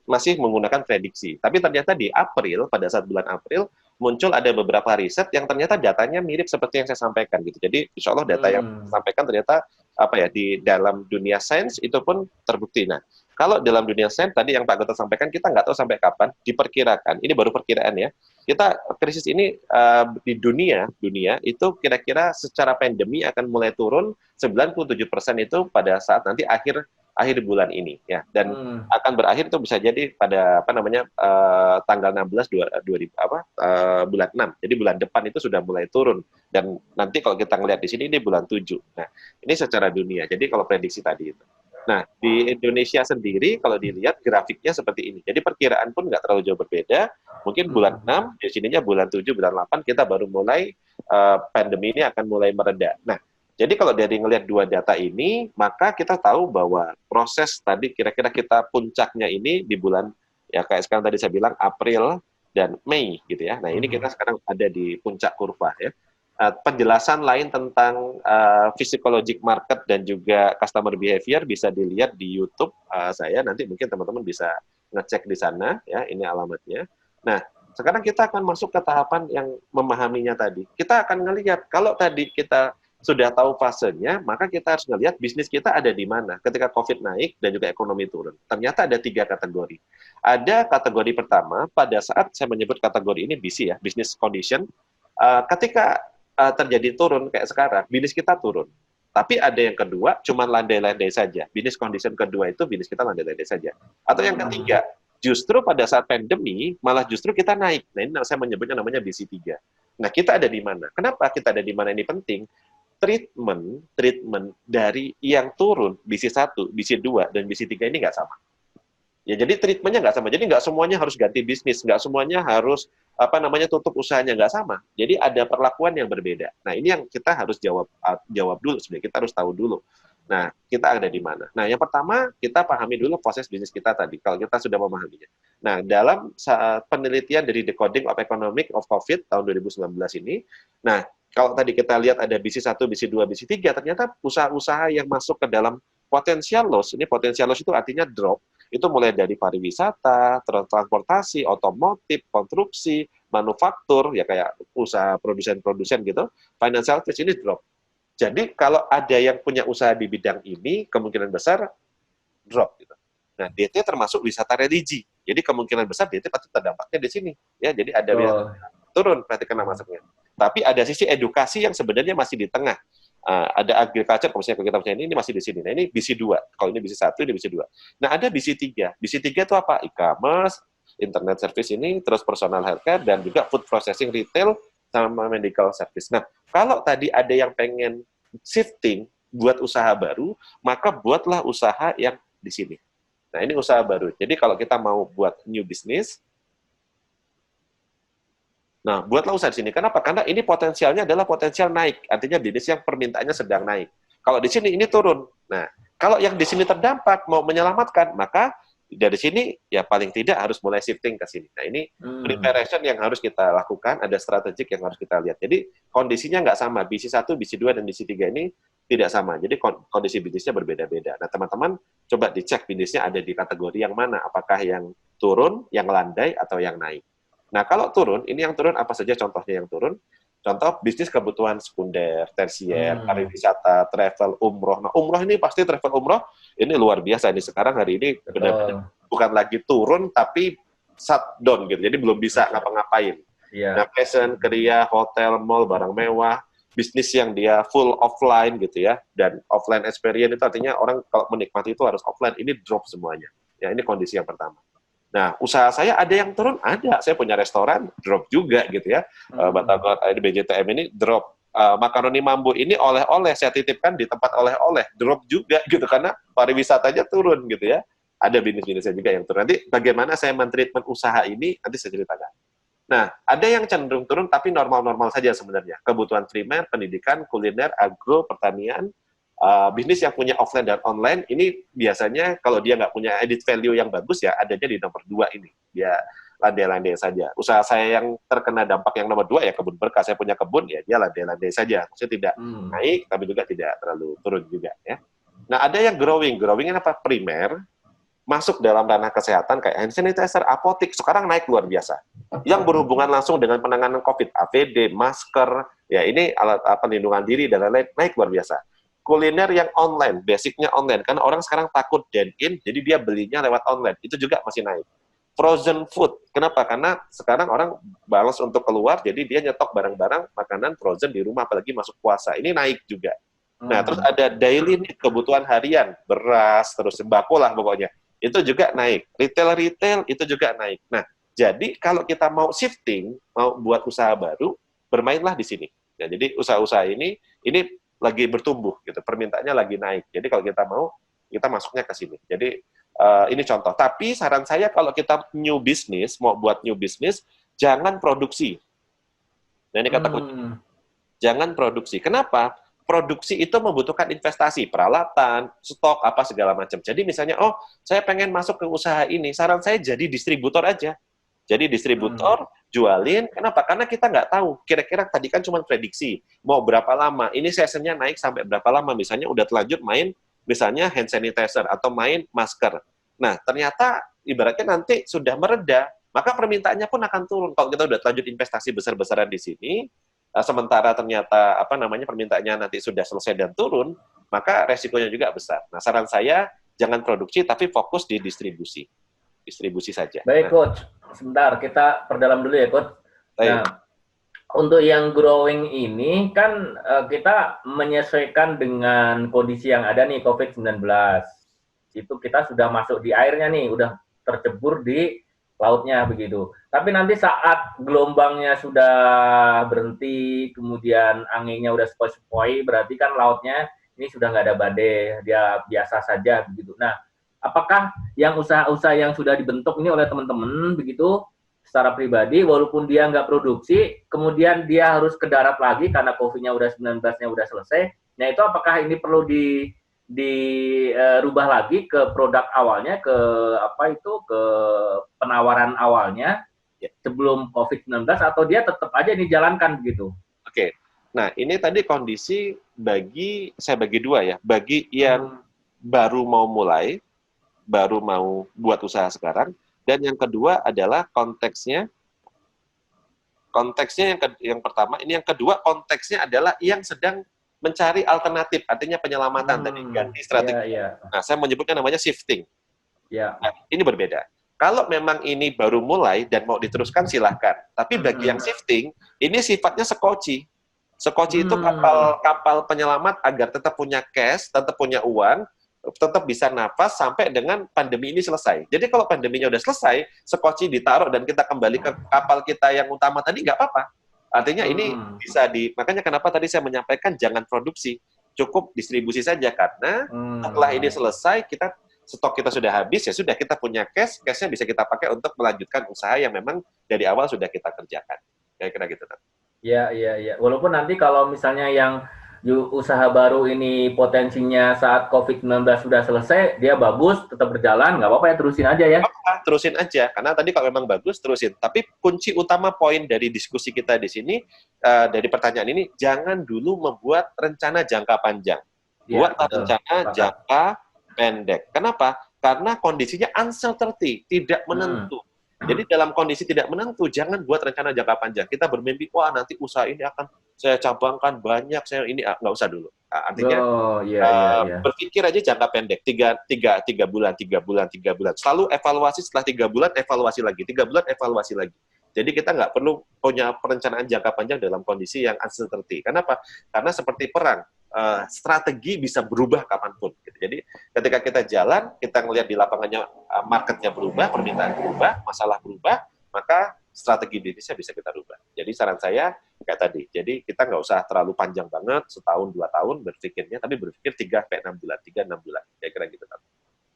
masih menggunakan prediksi. Tapi ternyata di April, pada saat bulan April, muncul ada beberapa riset yang ternyata datanya mirip seperti yang saya sampaikan gitu. Jadi, insya Allah data yang saya sampaikan ternyata di dalam dunia sains itu pun terbukti. Nah, kalau dalam dunia sains tadi yang Pak Gatot sampaikan, kita nggak tahu sampai kapan, diperkirakan, ini baru perkiraan ya, kita krisis ini di dunia itu kira-kira secara pandemi akan mulai turun 97% itu pada saat nanti akhir akhir bulan ini ya, dan Hmm. akan berakhir itu bisa jadi pada apa namanya tanggal 16 bulan 6. Jadi bulan depan itu sudah mulai turun, dan nanti kalau kita ngelihat di sini ini bulan 7. Nah, ini secara dunia. Jadi kalau prediksi tadi itu. Nah, di Indonesia sendiri kalau dilihat grafiknya seperti ini. Jadi perkiraan pun nggak terlalu jauh berbeda. Mungkin bulan Hmm. 6, di sininya bulan 7, bulan 8 kita baru mulai pandemi ini akan mulai mereda. Nah, jadi kalau dari ngelihat dua data ini, maka kita tahu bahwa proses tadi kira-kira kita puncaknya ini di bulan, ya kayak sekarang tadi saya bilang April dan Mei gitu ya. Nah ini kita Hmm. sekarang ada di puncak kurva ya. Penjelasan lain tentang physiologic market dan juga customer behavior bisa dilihat di YouTube saya. Nanti mungkin teman-teman bisa ngecek di sana ya, ini alamatnya. Nah, sekarang kita akan masuk ke tahapan yang memahaminya tadi. Kita akan ngelihat kalau tadi kita sudah tahu fasenya, maka kita harus ngelihat bisnis kita ada di mana ketika COVID naik dan juga ekonomi turun. Ternyata ada 3 kategori. Ada kategori pertama, pada saat saya menyebut kategori ini BC ya, business condition, ketika terjadi turun kayak sekarang, bisnis kita turun. Tapi ada yang kedua, cuma landai-landai saja. Bisnis condition kedua itu bisnis kita landai-landai saja. Atau yang Hmm. ketiga, justru pada saat pandemi, malah justru kita naik. Nah ini saya menyebutnya namanya BC3. Nah kita ada di mana? Kenapa kita ada di mana ini penting? Treatment dari yang turun BC1, BC2, dan BC3 ini nggak sama. Ya, jadi treatmentnya nggak sama. Jadi nggak semuanya harus ganti bisnis, nggak semuanya harus apa namanya tutup usahanya, nggak sama. Jadi ada perlakuan yang berbeda. Nah ini yang kita harus jawab dulu sebenarnya. Kita harus tahu dulu. Nah kita ada di mana. Nah yang pertama kita pahami dulu proses bisnis kita tadi. Kalau kita sudah memahaminya. Nah dalam penelitian dari Decoding of Economic of COVID tahun 2019 ini, nah kalau tadi kita lihat ada BC1, BC2, BC3, ternyata usaha-usaha yang masuk ke dalam potensial loss, ini potensial loss itu artinya drop, itu mulai dari pariwisata, transportasi, otomotif, konstruksi, manufaktur, ya kayak usaha produsen-produsen gitu, financial service ini drop. Jadi kalau ada yang punya usaha di bidang ini, kemungkinan besar drop gitu. Nah, DT termasuk wisata religi. Jadi kemungkinan besar DT pasti terdampaknya di sini. Ya, jadi ada wisata Oh. turun berarti kena masuknya. Tapi ada sisi edukasi yang sebenarnya masih di tengah. Ada agriculture, kalau misalnya kita misalnya ini masih di sini. Nah, ini BC2. Kalau ini BC1, ini BC2. Nah, ada BC3. BC3 itu apa? E-commerce, internet service ini, terus personal healthcare, dan juga food processing retail, sama medical service. Nah, kalau tadi ada yang pengen shifting buat usaha baru, maka buatlah usaha yang di sini. Nah, ini usaha baru. Jadi kalau kita mau buat new business, nah, buatlah usaha di sini. Kenapa? Karena ini potensialnya adalah potensial naik. Artinya bisnis yang permintaannya sedang naik. Kalau di sini ini turun. Nah, kalau yang di sini terdampak mau menyelamatkan, maka dari sini ya paling tidak harus mulai shifting ke sini. Nah, ini Hmm. preparation yang harus kita lakukan, ada strategik yang harus kita lihat. Jadi kondisinya nggak sama. BC1, BC2, dan BC3 ini tidak sama. Jadi kondisi bisnisnya berbeda-beda. Nah, teman-teman coba dicek bisnisnya ada di kategori yang mana. Apakah yang turun, yang landai, atau yang naik. Nah, kalau turun, ini yang turun apa saja contohnya yang turun? Contoh bisnis kebutuhan sekunder, tersier, Hmm. pariwisata, travel, umroh. Nah, umroh ini pasti travel umroh ini luar biasa. Ini sekarang hari ini benar-benar Betul. bukan lagi turun, tapi shutdown gitu. Jadi belum bisa ngapa-ngapain. Nah, Iya. fashion, kriya, hotel, mall, barang mewah, bisnis yang dia full offline gitu ya. Dan offline experience itu artinya orang kalau menikmati itu harus offline. Ini drop semuanya. Ya, ini kondisi yang pertama. Nah, usaha saya ada yang turun, ada. Saya punya restoran, drop juga gitu ya. Hmm. Batagor ini BJTM ini drop. Makaroni Mambo ini oleh-oleh, saya titipkan di tempat oleh-oleh, drop juga gitu, karena pariwisatanya turun gitu ya. Ada bisnis-bisnisnya juga yang turun. Nanti bagaimana saya mentreatment usaha ini, nanti saya ceritakan. Nah, ada yang cenderung turun, tapi normal-normal saja sebenarnya. Kebutuhan primer, pendidikan, kuliner, agro, pertanian, bisnis yang punya offline dan online ini biasanya kalau dia nggak punya edit value yang bagus ya adanya di nomor 2 ini. Dia landai-landai saja. Usaha saya yang terkena dampak yang nomor 2 ya kebun berkah. Saya punya kebun ya dia landai-landai saja. Maksudnya tidak Hmm. naik tapi juga tidak terlalu turun juga ya. Nah ada yang growing. Growing ini apa? Primer masuk dalam ranah kesehatan kayak hand sanitizer, apotik sekarang naik luar biasa. Yang berhubungan langsung dengan penanganan COVID, APD, masker, ya ini alat pelindungan diri dan lain-lain naik luar biasa. Kuliner yang online, basicnya online, karena orang sekarang takut dine-in, jadi dia belinya lewat online, itu juga masih naik. Frozen food, kenapa? Karena sekarang orang balas untuk keluar, jadi dia nyetok barang-barang makanan frozen di rumah, apalagi masuk puasa, ini naik juga. Nah, terus ada daily need, kebutuhan harian, beras, terus sembako lah pokoknya. Itu juga naik. Retail itu juga naik. Nah, jadi kalau kita mau shifting, mau buat usaha baru, bermainlah di sini. Ya, jadi usaha-usaha ini lagi bertumbuh gitu, permintaannya lagi naik. Jadi kalau kita mau, kita masuknya ke sini. Jadi ini contoh. Tapi saran saya kalau kita new business, mau buat new business, jangan produksi. Nah, ini kata kunci. Jangan produksi. Kenapa? Produksi itu membutuhkan investasi, peralatan, stok, apa segala macam. Jadi misalnya, oh, saya pengen masuk ke usaha ini, saran saya jadi distributor aja. Jadi distributor, jualin. Kenapa? Karena kita nggak tahu. Kira-kira tadi kan cuma prediksi. Mau berapa lama? Ini seasonnya naik sampai berapa lama? Misalnya udah terlanjur main, misalnya hand sanitizer atau main masker. Nah, ternyata ibaratnya nanti sudah mereda, maka permintaannya pun akan turun. Kalau kita udah terlanjur investasi besar-besaran di sini, sementara ternyata permintaannya nanti sudah selesai dan turun, maka resikonya juga besar. Nah, saran saya jangan produksi tapi fokus di distribusi saja. Baik, Coach. Sebentar, kita perdalam dulu ya, Coach. Baik. Nah, untuk yang growing ini kan kita menyesuaikan dengan kondisi yang ada nih, COVID-19. Itu kita sudah masuk di airnya nih, udah tercebur di lautnya begitu. Tapi nanti saat gelombangnya sudah berhenti, kemudian anginnya udah sepoi-sepoi, berarti kan lautnya ini sudah nggak ada badai, dia biasa saja begitu. Nah, apakah yang usaha-usaha yang sudah dibentuk ini oleh teman-teman begitu, secara pribadi, walaupun dia nggak produksi, kemudian dia harus ke darat lagi karena COVID-nya udah 19-nya udah selesai, nah itu apakah ini perlu dirubah lagi ke produk awalnya, ke ke penawaran awalnya sebelum COVID-19, atau dia tetap aja dijalankan begitu? Oke. Nah, ini tadi kondisi saya bagi dua ya. Bagi yang baru mau mulai, baru mau buat usaha sekarang, dan yang kedua adalah konteksnya yang pertama, ini yang kedua konteksnya adalah yang sedang mencari alternatif, artinya penyelamatan tadi, ganti strategi. Nah, saya menyebutnya namanya shifting. Nah, ini berbeda. Kalau memang ini baru mulai dan mau diteruskan silahkan. Tapi bagi yang shifting, ini sifatnya sekoci. Sekoci itu kapal penyelamat agar tetap punya cash, tetap punya uang, tetap bisa nafas sampai dengan pandemi ini selesai. Jadi kalau pandeminya udah selesai, sekoci ditaruh dan kita kembali ke kapal kita yang utama tadi, nggak apa-apa. Artinya ini makanya kenapa tadi saya menyampaikan jangan produksi, cukup distribusi saja, karena setelah ini selesai, stok kita sudah habis, ya sudah, kita punya cash-nya bisa kita pakai untuk melanjutkan usaha yang memang dari awal sudah kita kerjakan. Kira-kira gitu. Iya. Walaupun nanti kalau misalnya yang usaha baru ini potensinya saat COVID-19 sudah selesai, dia bagus, tetap berjalan, nggak apa-apa ya, terusin aja ya? Terusin aja, karena tadi kalau memang bagus, terusin. Tapi kunci utama poin dari diskusi kita di sini, dari pertanyaan ini, jangan dulu membuat rencana jangka panjang. Buat rencana jangka pendek. Kenapa? Karena kondisinya uncertainty, tidak menentu. Jadi dalam kondisi tidak menentu, jangan buat rencana jangka panjang. Kita bermimpi, wah nanti usaha ini akan saya cabangkan banyak, nggak usah dulu. Artinya berpikir aja jangka pendek, tiga bulan. Selalu evaluasi setelah 3 bulan, evaluasi lagi. 3 bulan, evaluasi lagi. Jadi kita nggak perlu punya perencanaan jangka panjang dalam kondisi yang uncertainty. Kenapa? Karena seperti perang, strategi bisa berubah kapanpun. Gitu. Jadi ketika kita jalan, kita ngelihat di lapangannya marketnya berubah, permintaan berubah, masalah berubah, maka strategi Indonesia bisa kita rubah. Jadi saran saya kayak tadi, jadi kita nggak usah terlalu panjang banget, setahun 2 tahun berpikirnya, tapi berpikir 3-6 bulan, 3-6 bulan, kira-kira gitu.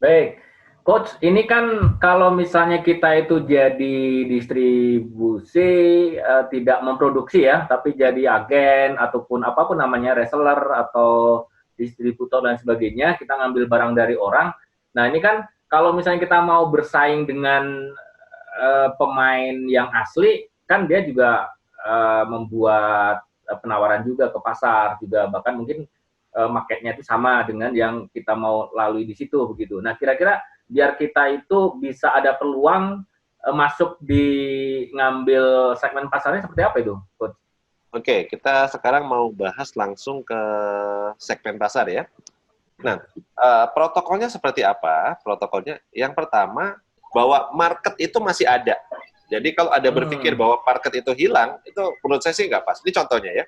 Baik. Coach, ini kan kalau misalnya kita itu jadi distribusi, tidak memproduksi ya, tapi jadi agen ataupun apapun namanya, reseller atau distributor dan sebagainya, kita ngambil barang dari orang. Nah, ini kan kalau misalnya kita mau bersaing dengan pemain yang asli, kan dia juga membuat penawaran juga ke pasar, juga bahkan mungkin marketnya itu sama dengan yang kita mau lalui di situ begitu. Nah, kira-kira biar kita itu bisa ada peluang masuk di ngambil segmen pasarnya seperti apa itu, Coach? Oke, kita sekarang mau bahas langsung ke segmen pasar ya. Nah, protokolnya seperti apa? Protokolnya yang pertama, bahwa market itu masih ada. Jadi kalau ada berpikir bahwa market itu hilang, itu menurut saya sih nggak pas. Ini contohnya ya.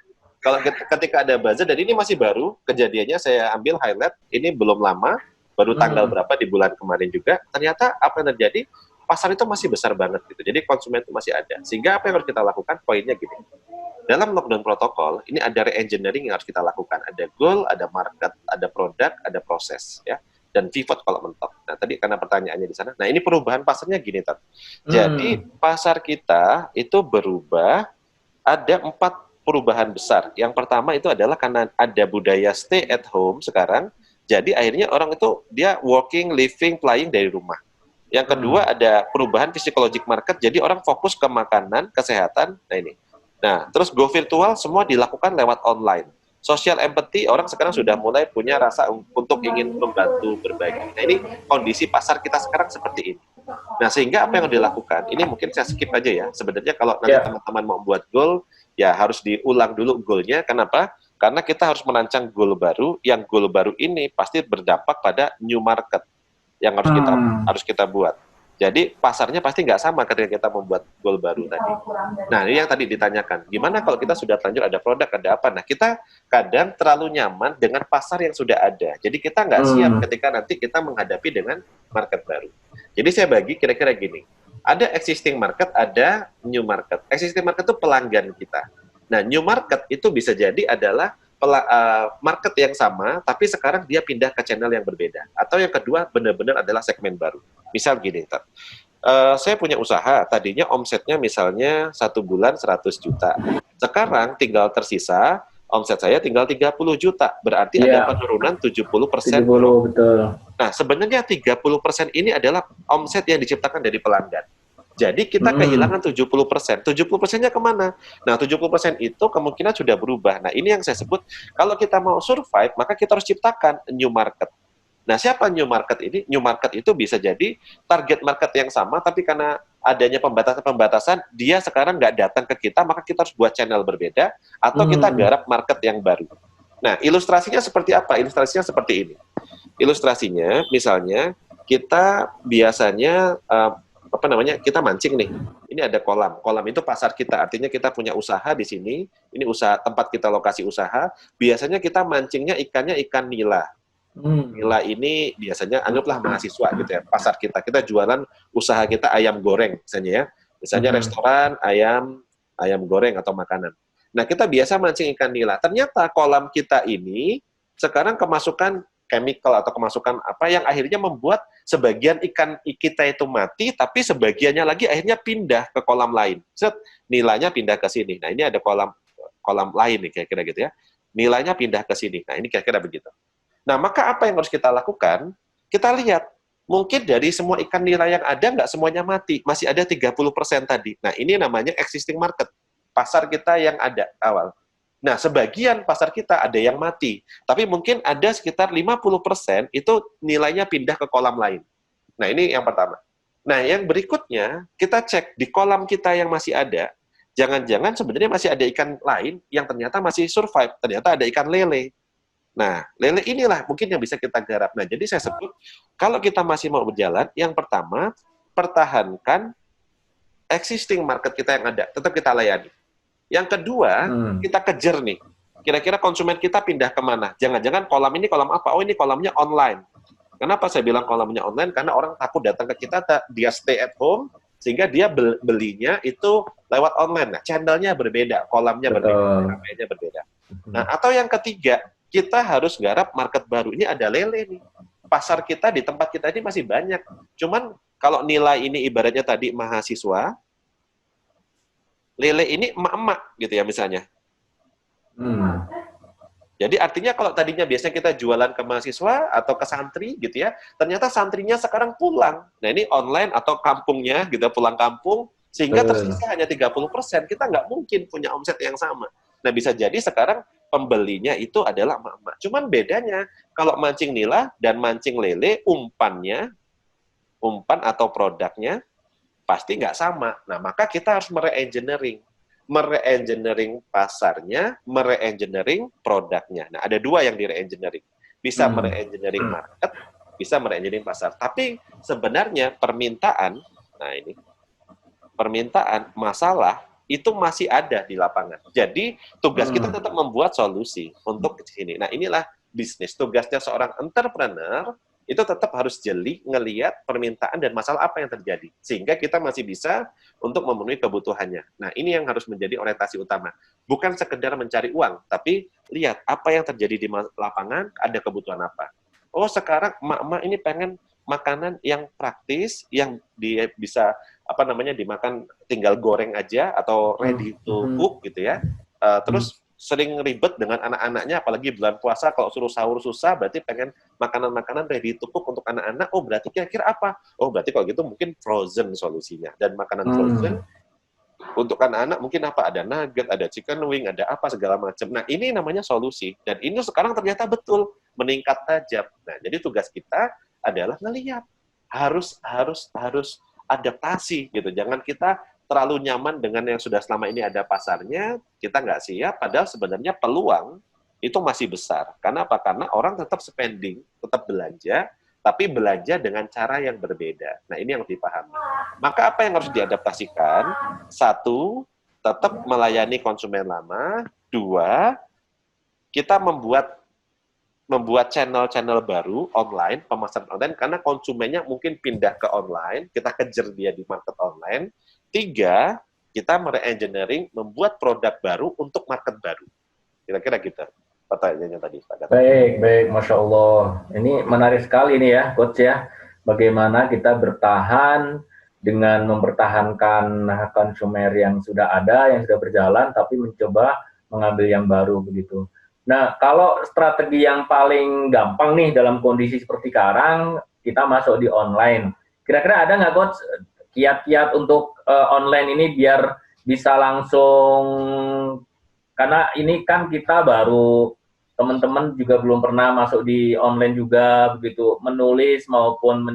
ketika ada buzzer, dan ini masih baru, kejadiannya saya ambil highlight, ini belum lama, baru tanggal berapa di bulan kemarin juga, ternyata apa yang terjadi, pasar itu masih besar banget gitu. Jadi konsumen itu masih ada. Sehingga apa yang harus kita lakukan? Poinnya gini. Dalam lockdown protokol, ini ada re-engineering yang harus kita lakukan. Ada goal, ada market, ada produk, ada proses, ya. Dan pivot kalau mentok. Nah, tadi karena pertanyaannya di sana. Nah, ini perubahan pasarnya gini, Tat. Jadi, pasar kita itu berubah, ada 4 perubahan besar. Yang pertama itu adalah karena ada budaya stay at home sekarang, jadi akhirnya orang itu dia working, living, playing dari rumah. Yang kedua ada perubahan psikologik market, jadi orang fokus ke makanan, kesehatan, nah ini. Nah, terus go virtual semua dilakukan lewat online. Social empathy, orang sekarang sudah mulai punya rasa untuk ingin membantu berbagi. Nah, ini kondisi pasar kita sekarang seperti ini. Nah, sehingga apa yang dilakukan, ini mungkin saya skip aja ya. Sebenarnya kalau nanti teman-teman mau buat goal, ya harus diulang dulu goalnya. Kenapa? Karena kita harus merancang goal baru, yang goal baru ini pasti berdampak pada new market yang harus kita buat. Jadi pasarnya pasti nggak sama ketika kita membuat goal baru tadi. Nah, ini yang tadi ditanyakan, gimana kalau kita sudah lanjut ada produk, ada apa? Nah, kita kadang terlalu nyaman dengan pasar yang sudah ada. Jadi kita nggak siap ketika nanti kita menghadapi dengan market baru. Jadi saya bagi kira-kira gini, ada existing market, ada new market. Existing market itu pelanggan kita. Nah, new market itu bisa jadi adalah market yang sama, tapi sekarang dia pindah ke channel yang berbeda. Atau yang kedua, benar-benar adalah segmen baru. Misal gini, saya punya usaha, tadinya omsetnya misalnya 1 bulan 100 juta. Sekarang tinggal tersisa, omset saya tinggal 30 juta. Berarti ada penurunan 70%. 70, betul. Nah, sebenarnya 30% ini adalah omset yang diciptakan dari pelanggan. Jadi kita kehilangan 70%. 70%-nya kemana? Nah, 70% itu kemungkinan sudah berubah. Nah, ini yang saya sebut, kalau kita mau survive, maka kita harus ciptakan new market. Nah, siapa new market ini? New market itu bisa jadi target market yang sama, tapi karena adanya pembatasan-pembatasan, dia sekarang nggak datang ke kita, maka kita harus buat channel berbeda, atau kita garap market yang baru. Nah, ilustrasinya seperti apa? Ilustrasinya seperti ini. Ilustrasinya, misalnya, kita biasanya kita mancing nih. Ini ada kolam. Kolam itu pasar kita. Artinya kita punya usaha di sini. Ini usaha tempat kita lokasi usaha. Biasanya kita mancingnya ikannya ikan nila. Nila ini biasanya anggaplah mahasiswa gitu ya. Pasar kita. Kita jualan usaha kita ayam goreng misalnya ya. Misalnya restoran ayam goreng atau makanan. Nah, kita biasa mancing ikan nila. Ternyata kolam kita ini sekarang kemasukan chemical atau kemasukan apa yang akhirnya membuat sebagian ikan kita itu mati, tapi sebagiannya lagi akhirnya pindah ke kolam lain. Nilainya pindah ke sini. Nah, ini ada kolam lain nih kira-kira gitu ya. Nilainya pindah ke sini. Nah, ini kira-kira begitu. Nah, maka apa yang harus kita lakukan? Kita lihat, mungkin dari semua ikan nila yang ada, nggak semuanya mati. Masih ada 30% tadi. Nah, ini namanya existing market. Pasar kita yang ada awal. Nah, sebagian pasar kita ada yang mati, tapi mungkin ada sekitar 50% itu nilainya pindah ke kolam lain. Nah, ini yang pertama. Nah, yang berikutnya, kita cek di kolam kita yang masih ada, jangan-jangan sebenarnya masih ada ikan lain yang ternyata masih survive, ternyata ada ikan lele. Nah, lele inilah mungkin yang bisa kita garap. Nah, jadi saya sebut, kalau kita masih mau berjalan, yang pertama, pertahankan existing market kita yang ada, tetap kita layani. Yang kedua, kita kejar nih. Kira-kira konsumen kita pindah kemana? Jangan-jangan kolam ini kolam apa? Oh, ini kolamnya online. Kenapa saya bilang kolamnya online? Karena orang takut datang ke kita, dia stay at home, sehingga dia belinya itu lewat online. Nah, channelnya berbeda, kolamnya berbeda, ramainya berbeda. Nah, atau yang ketiga, kita harus garap market baru. Ini ada lele nih. Pasar kita di tempat kita ini masih banyak. Cuman kalau nilai ini ibaratnya tadi mahasiswa, lele ini emak-emak gitu ya misalnya. Jadi artinya kalau tadinya biasanya kita jualan ke mahasiswa atau ke santri gitu ya, ternyata santrinya sekarang pulang. Nah, ini online atau kampungnya gitu, pulang kampung, sehingga tersisa hanya 30%. Kita nggak mungkin punya omset yang sama. Nah, bisa jadi sekarang pembelinya itu adalah emak-emak. Cuman bedanya, kalau mancing nila dan mancing lele, umpan atau produknya, pasti nggak sama. Nah, maka kita harus mere-engineering pasarnya, mere-engineering produknya. Nah, ada dua yang dire-engineering. Bisa mere-engineering market, bisa mere-engineering pasar. Tapi sebenarnya permintaan, nah ini, permintaan, masalah, itu masih ada di lapangan. Jadi tugas kita tetap membuat solusi untuk sini. Nah, inilah bisnis. Tugasnya seorang entrepreneur itu tetap harus jeli ngelihat permintaan dan masalah apa yang terjadi. Sehingga kita masih bisa untuk memenuhi kebutuhannya. Nah, ini yang harus menjadi orientasi utama. Bukan sekedar mencari uang, tapi lihat apa yang terjadi di lapangan, ada kebutuhan apa. Oh, sekarang emak-emak ini pengen makanan yang praktis, yang dia bisa dimakan tinggal goreng aja atau ready to cook gitu ya. Terus sering ribet dengan anak-anaknya, apalagi bulan puasa kalau suruh sahur susah, berarti pengen makanan-makanan ready to cook untuk anak-anak. Oh, berarti kira-kira apa? Oh, berarti kalau gitu mungkin frozen solusinya. Dan makanan frozen untuk anak-anak mungkin apa? Ada nugget, ada chicken wing, ada apa segala macam. Nah, ini namanya solusi. Dan ini sekarang ternyata betul meningkat tajam. Nah, jadi tugas kita adalah ngelihat harus adaptasi gitu. Jangan kita terlalu nyaman dengan yang sudah selama ini ada pasarnya, kita nggak siap, padahal sebenarnya peluang itu masih besar. Karena apa? Karena orang tetap spending, tetap belanja, tapi belanja dengan cara yang berbeda. Nah, ini yang dipahami. Maka apa yang harus diadaptasikan? Satu, tetap melayani konsumen lama. Dua, kita membuat channel-channel baru online, pemasaran online, karena konsumennya mungkin pindah ke online, kita kejar dia di market online. Tiga, kita mere-engineering, membuat produk baru untuk market baru. Kira-kira gitu pertanyaannya tadi, Pak Gatot. Baik, Masya Allah. Ini menarik sekali nih ya, Coach ya. Bagaimana kita bertahan dengan mempertahankan konsumer yang sudah ada, yang sudah berjalan, tapi mencoba mengambil yang baru begitu. Nah, kalau strategi yang paling gampang nih dalam kondisi seperti sekarang, kita masuk di online. Kira-kira ada nggak, Coach, kiat-kiat untuk online ini biar bisa langsung, karena ini kan kita baru, teman-teman juga belum pernah masuk di online juga, begitu, menulis maupun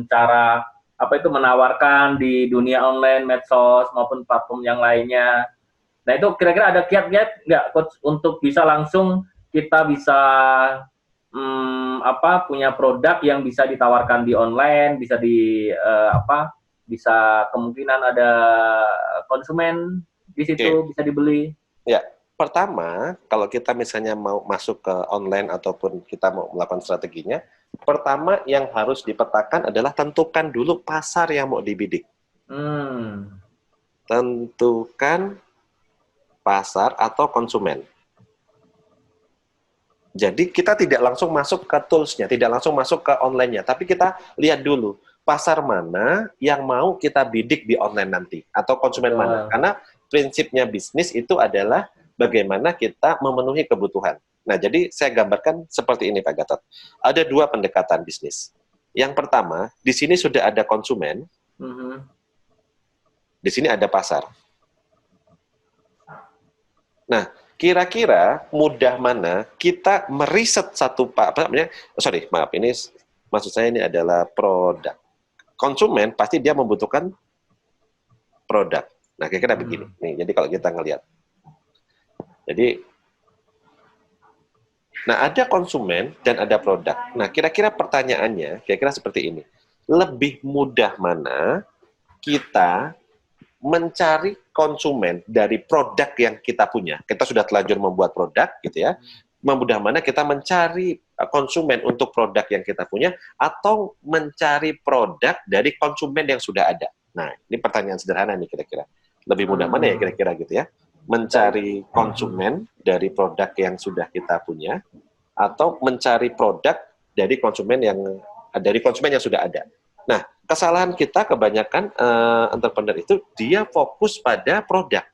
menawarkan di dunia online, medsos, maupun platform yang lainnya. Nah, itu kira-kira ada kiat-kiat nggak, Coach, untuk bisa langsung kita bisa punya produk yang bisa ditawarkan di online, bisa bisa kemungkinan ada konsumen di situ, bisa dibeli. Ya, pertama, kalau kita misalnya mau masuk ke online ataupun kita mau melakukan strateginya, pertama yang harus dipetakan adalah tentukan dulu pasar yang mau dibidik. Tentukan pasar atau konsumen. Jadi kita tidak langsung masuk ke tools-nya, tidak langsung masuk ke online-nya, tapi kita lihat dulu pasar mana yang mau kita bidik di online nanti, atau konsumen mana. Karena prinsipnya bisnis itu adalah bagaimana kita memenuhi kebutuhan. Nah, jadi saya gambarkan seperti ini, Pak Gatot. Ada dua pendekatan bisnis. Yang pertama, di sini sudah ada konsumen, di sini ada pasar. Nah, kira-kira mudah mana kita meriset ini maksud saya ini adalah produk. Konsumen pasti dia membutuhkan produk. Nah, kira-kira begini. Nih, jadi kalau kita ngelihat. Jadi, nah ada konsumen dan ada produk. Nah, kira-kira pertanyaannya, kira-kira seperti ini. Lebih mudah mana kita mencari konsumen dari produk yang kita punya. Kita sudah terlanjur membuat produk, gitu ya. Mudah mana kita mencari konsumen untuk produk yang kita punya, atau mencari produk dari konsumen yang sudah ada. Nah, ini pertanyaan sederhana nih kira-kira. Lebih mudah mana ya kira-kira gitu ya? Mencari konsumen dari produk yang sudah kita punya, atau mencari produk dari konsumen yang sudah ada. Nah, kesalahan kita kebanyakan entrepreneur itu dia fokus pada produk.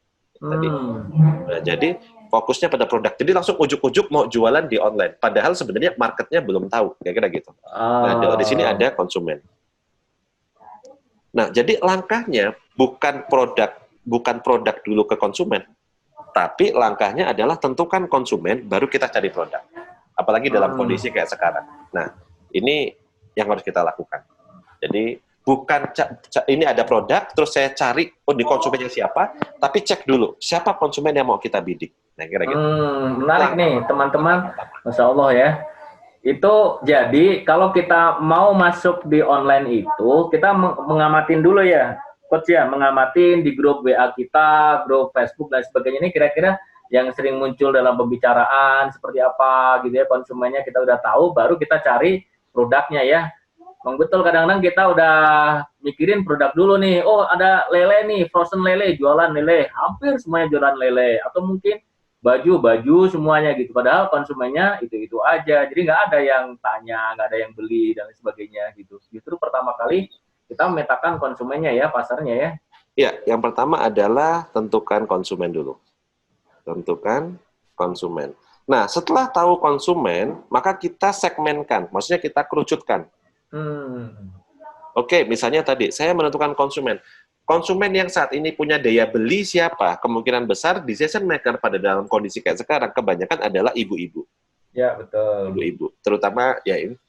Nah, jadi fokusnya pada produk. Jadi langsung ujuk-ujuk mau jualan di online. Padahal sebenarnya marketnya belum tahu, kira-kira gitu. Nah, di sini ada konsumen. Nah, jadi langkahnya bukan produk dulu ke konsumen, tapi langkahnya adalah tentukan konsumen, baru kita cari produk. Apalagi dalam kondisi kayak sekarang. Nah, ini yang harus kita lakukan. Jadi bukan ini ada produk, terus saya cari di konsumennya siapa, tapi cek dulu siapa konsumen yang mau kita bidik. Nah, kira-kira. Menarik nih teman-teman, Masya Allah ya. Itu jadi kalau kita mau masuk di online itu, kita mengamatin dulu ya, Coach ya, mengamatin di grup WA kita, grup Facebook dan sebagainya ini kira-kira yang sering muncul dalam pembicaraan seperti apa gitu ya, konsumennya kita udah tahu, baru kita cari produknya ya. Bang betul, kadang-kadang kita udah mikirin produk dulu nih, oh ada lele nih, frozen lele, jualan lele, hampir semuanya jualan lele, atau mungkin baju-baju semuanya gitu, padahal konsumennya itu-itu aja, jadi nggak ada yang tanya, nggak ada yang beli dan sebagainya gitu. Justru pertama kali kita memetakan konsumennya ya, pasarnya ya. Ya, yang pertama adalah tentukan konsumen dulu. Tentukan konsumen. Nah, setelah tahu konsumen, maka kita segmenkan, maksudnya kita kerucutkan. Oke, misalnya tadi saya menentukan konsumen. Konsumen yang saat ini punya daya beli siapa? Kemungkinan besar decision maker pada dalam kondisi kayak sekarang kebanyakan adalah ibu-ibu. Ya, betul. Ibu-ibu, terutama ya ini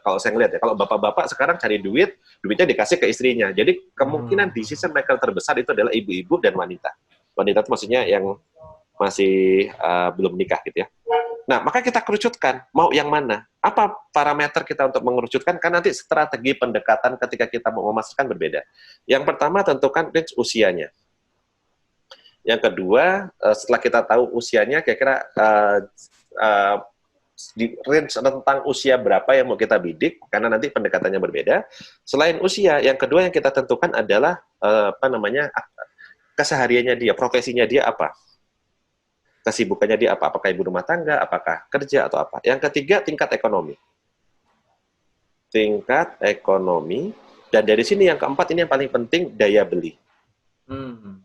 kalau saya ngeliat ya, kalau bapak-bapak sekarang cari duit, duitnya dikasih ke istrinya. Jadi kemungkinan decision maker terbesar itu adalah ibu-ibu dan wanita. Wanita itu maksudnya yang masih belum menikah gitu ya. Nah, maka kita kerucutkan, mau yang mana? Apa parameter kita untuk mengerucutkan? Kan nanti strategi pendekatan ketika kita mau memasarkan berbeda. Yang pertama, tentukan range usianya. Yang kedua, setelah kita tahu usianya, kira-kira di range tentang usia berapa yang mau kita bidik, karena nanti pendekatannya berbeda. Selain usia, yang kedua yang kita tentukan adalah kesehariannya dia, profesinya dia apa. Kesibukannya dia apa? Apakah ibu rumah tangga, apakah kerja, atau apa. Yang ketiga, tingkat ekonomi. Tingkat ekonomi. Dan dari sini yang keempat, ini yang paling penting, daya beli.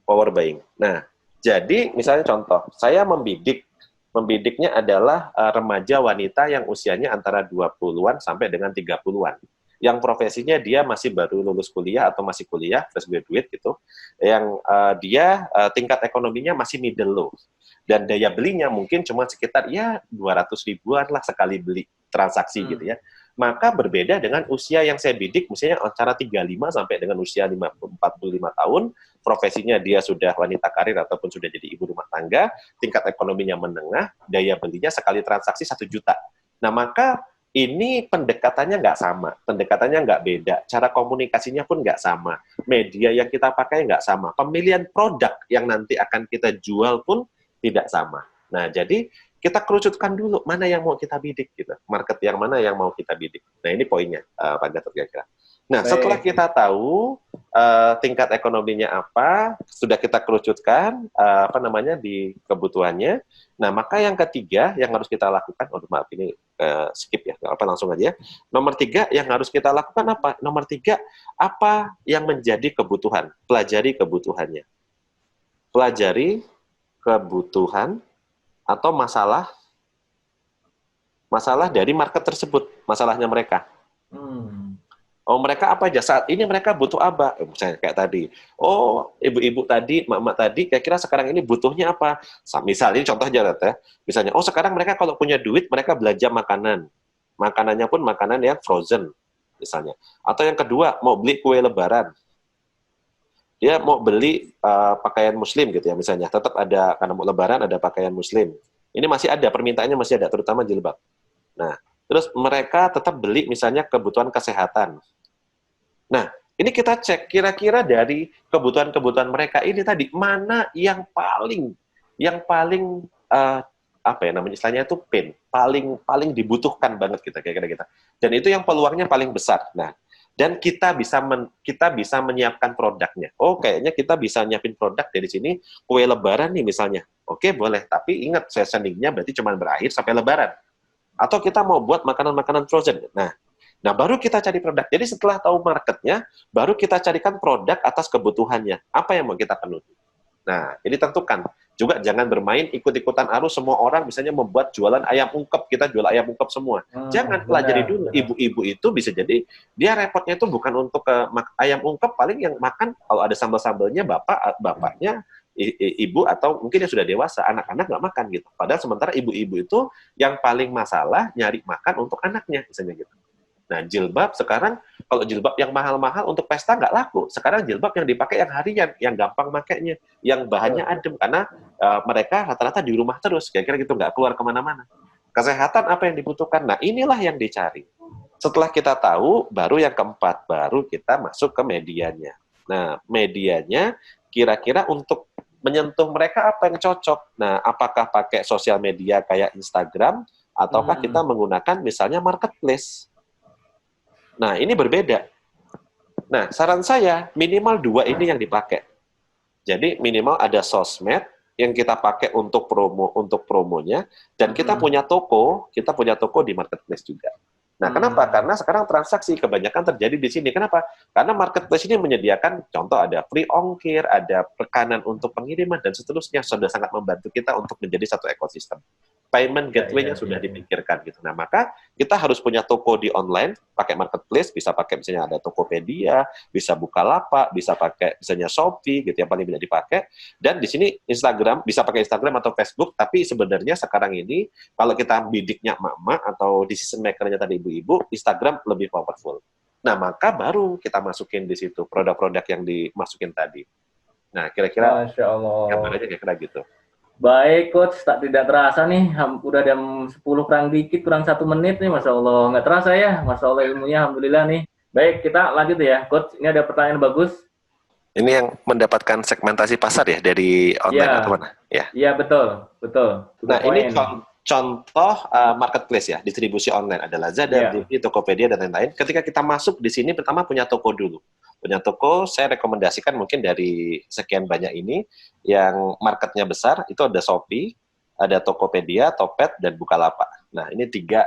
Power buying. Nah, jadi misalnya contoh, saya membidiknya adalah remaja wanita yang usianya antara 20-an sampai dengan 30-an. Yang profesinya dia masih baru lulus kuliah atau masih kuliah, fresh graduate gitu. Yang dia tingkat ekonominya masih middle low. Dan daya belinya mungkin cuma sekitar ya 200 ribuan lah sekali beli transaksi gitu ya. Maka berbeda dengan usia yang saya bidik, misalnya antara 35 sampai dengan usia 45 tahun, profesinya dia sudah wanita karir ataupun sudah jadi ibu rumah tangga, tingkat ekonominya menengah, daya belinya sekali transaksi 1 juta. Nah, maka ini pendekatannya nggak sama, pendekatannya nggak beda, cara komunikasinya pun nggak sama, media yang kita pakai nggak sama, pemilihan produk yang nanti akan kita jual pun tidak sama. Nah, jadi kita kerucutkan dulu mana yang mau kita bidik gitu, market yang mana yang mau kita bidik. Nah, ini poinnya, Pak Gatot kira-kira. Nah, setelah kita tahu tingkat ekonominya apa, sudah kita kerucutkan di kebutuhannya. Nah, maka yang ketiga yang harus kita lakukan, maaf ini skip ya, langsung aja. Nomor 3 yang harus kita lakukan apa? Nomor 3, apa yang menjadi kebutuhan? Pelajari kebutuhannya. Pelajari kebutuhan atau masalah dari market tersebut, masalahnya mereka. Oh, mereka apa aja saat ini, mereka butuh apa? Misalnya kayak tadi, oh ibu-ibu tadi, mak-mak tadi, kira-kira sekarang ini butuhnya apa? Misalnya contoh aja ya, misalnya, oh sekarang mereka kalau punya duit, mereka belanja makanan, makanannya pun makanan yang frozen, misalnya. Atau yang kedua, mau beli kue lebaran, dia mau beli pakaian muslim gitu ya, misalnya, tetap ada, karena mau lebaran ada pakaian muslim. Ini masih ada, permintaannya masih ada, terutama jilbab. Nah, terus mereka tetap beli misalnya kebutuhan kesehatan. Nah, ini kita cek kira-kira dari kebutuhan-kebutuhan mereka ini tadi, mana yang paling istilahnya itu paling dibutuhkan banget kita kira-kira kita. Dan itu yang peluangnya paling besar. Nah, dan kita bisa menyiapkan produknya. Oh, kayaknya kita bisa nyiapin produk dari sini, kue lebaran nih misalnya. Oke, boleh. Tapi ingat, seasoningnya berarti cuma berakhir sampai lebaran. Atau kita mau buat makanan-makanan frozen. Nah, baru kita cari produk. Jadi setelah tahu marketnya, baru kita carikan produk atas kebutuhannya. Apa yang mau kita penuhi. Nah, jadi tentukan. Juga jangan bermain ikut-ikutan arus, semua orang misalnya membuat jualan ayam ungkep, kita jual ayam ungkep semua. Jangan, pelajari dulu. Ibu-ibu itu bisa jadi, dia repotnya itu bukan untuk ayam ungkep, paling yang makan, kalau ada sambal-sambalnya, bapaknya, ibu, atau mungkin yang sudah dewasa, anak-anak nggak makan gitu. Padahal sementara ibu-ibu itu yang paling masalah nyari makan untuk anaknya, misalnya gitu. Nah, jilbab sekarang, kalau jilbab yang mahal-mahal untuk pesta nggak laku. Sekarang jilbab yang dipakai yang harian, yang gampang makainya, yang bahannya adem, karena mereka rata-rata di rumah terus, kira-kira gitu, nggak keluar kemana-mana. Kesehatan apa yang dibutuhkan? Nah, inilah yang dicari. Setelah kita tahu, baru yang keempat, baru kita masuk ke medianya. Nah, medianya kira-kira untuk menyentuh mereka apa yang cocok. Nah, apakah pakai sosial media kayak Instagram, ataukah kita menggunakan misalnya marketplace. Nah, ini berbeda. Nah, saran saya minimal 2 ini yang dipakai. Jadi minimal ada sosmed yang kita pakai untuk promonya, dan kita punya toko di marketplace juga. Nah, kenapa? Karena sekarang transaksi kebanyakan terjadi di sini. Kenapa? Karena marketplace ini menyediakan, contoh ada free ongkir, ada rekanan untuk pengiriman, dan seterusnya. Sudah sangat membantu kita untuk menjadi satu ekosistem. Payment gateway-nya sudah dipikirkan gitu. Nah, maka kita harus punya toko di online, pakai marketplace, bisa pakai misalnya ada Tokopedia, bisa Bukalapak, bisa pakai misalnya Shopee gitu yang paling banyak dipakai. Dan di sini Instagram, bisa pakai Instagram atau Facebook, tapi sebenarnya sekarang ini kalau kita bidiknya emak-emak atau decision maker-nya tadi ibu-ibu, Instagram lebih powerful. Nah, maka baru kita masukin di situ produk-produk yang dimasukin tadi. Nah, kira-kira gambarannya kira-kira gitu. Baik, Coach. Tak tidak terasa nih, udah jam 10 kurang dikit, kurang 1 menit nih, Masya Allah. Nggak terasa ya, Masya Allah ilmunya, Alhamdulillah nih. Baik, kita lanjut ya, Coach. Ini ada pertanyaan bagus. Ini yang mendapatkan segmentasi pasar ya, dari online atau mana? Iya, betul. Nah, ini contoh marketplace ya, distribusi online. Ada Lazada, Blibli, Tokopedia, dan lain-lain. Ketika kita masuk di sini, pertama punya toko dulu. Punya toko, saya rekomendasikan mungkin dari sekian banyak ini, yang marketnya besar, itu ada Shopee, ada Tokopedia, Topet, dan Bukalapak. Nah, ini tiga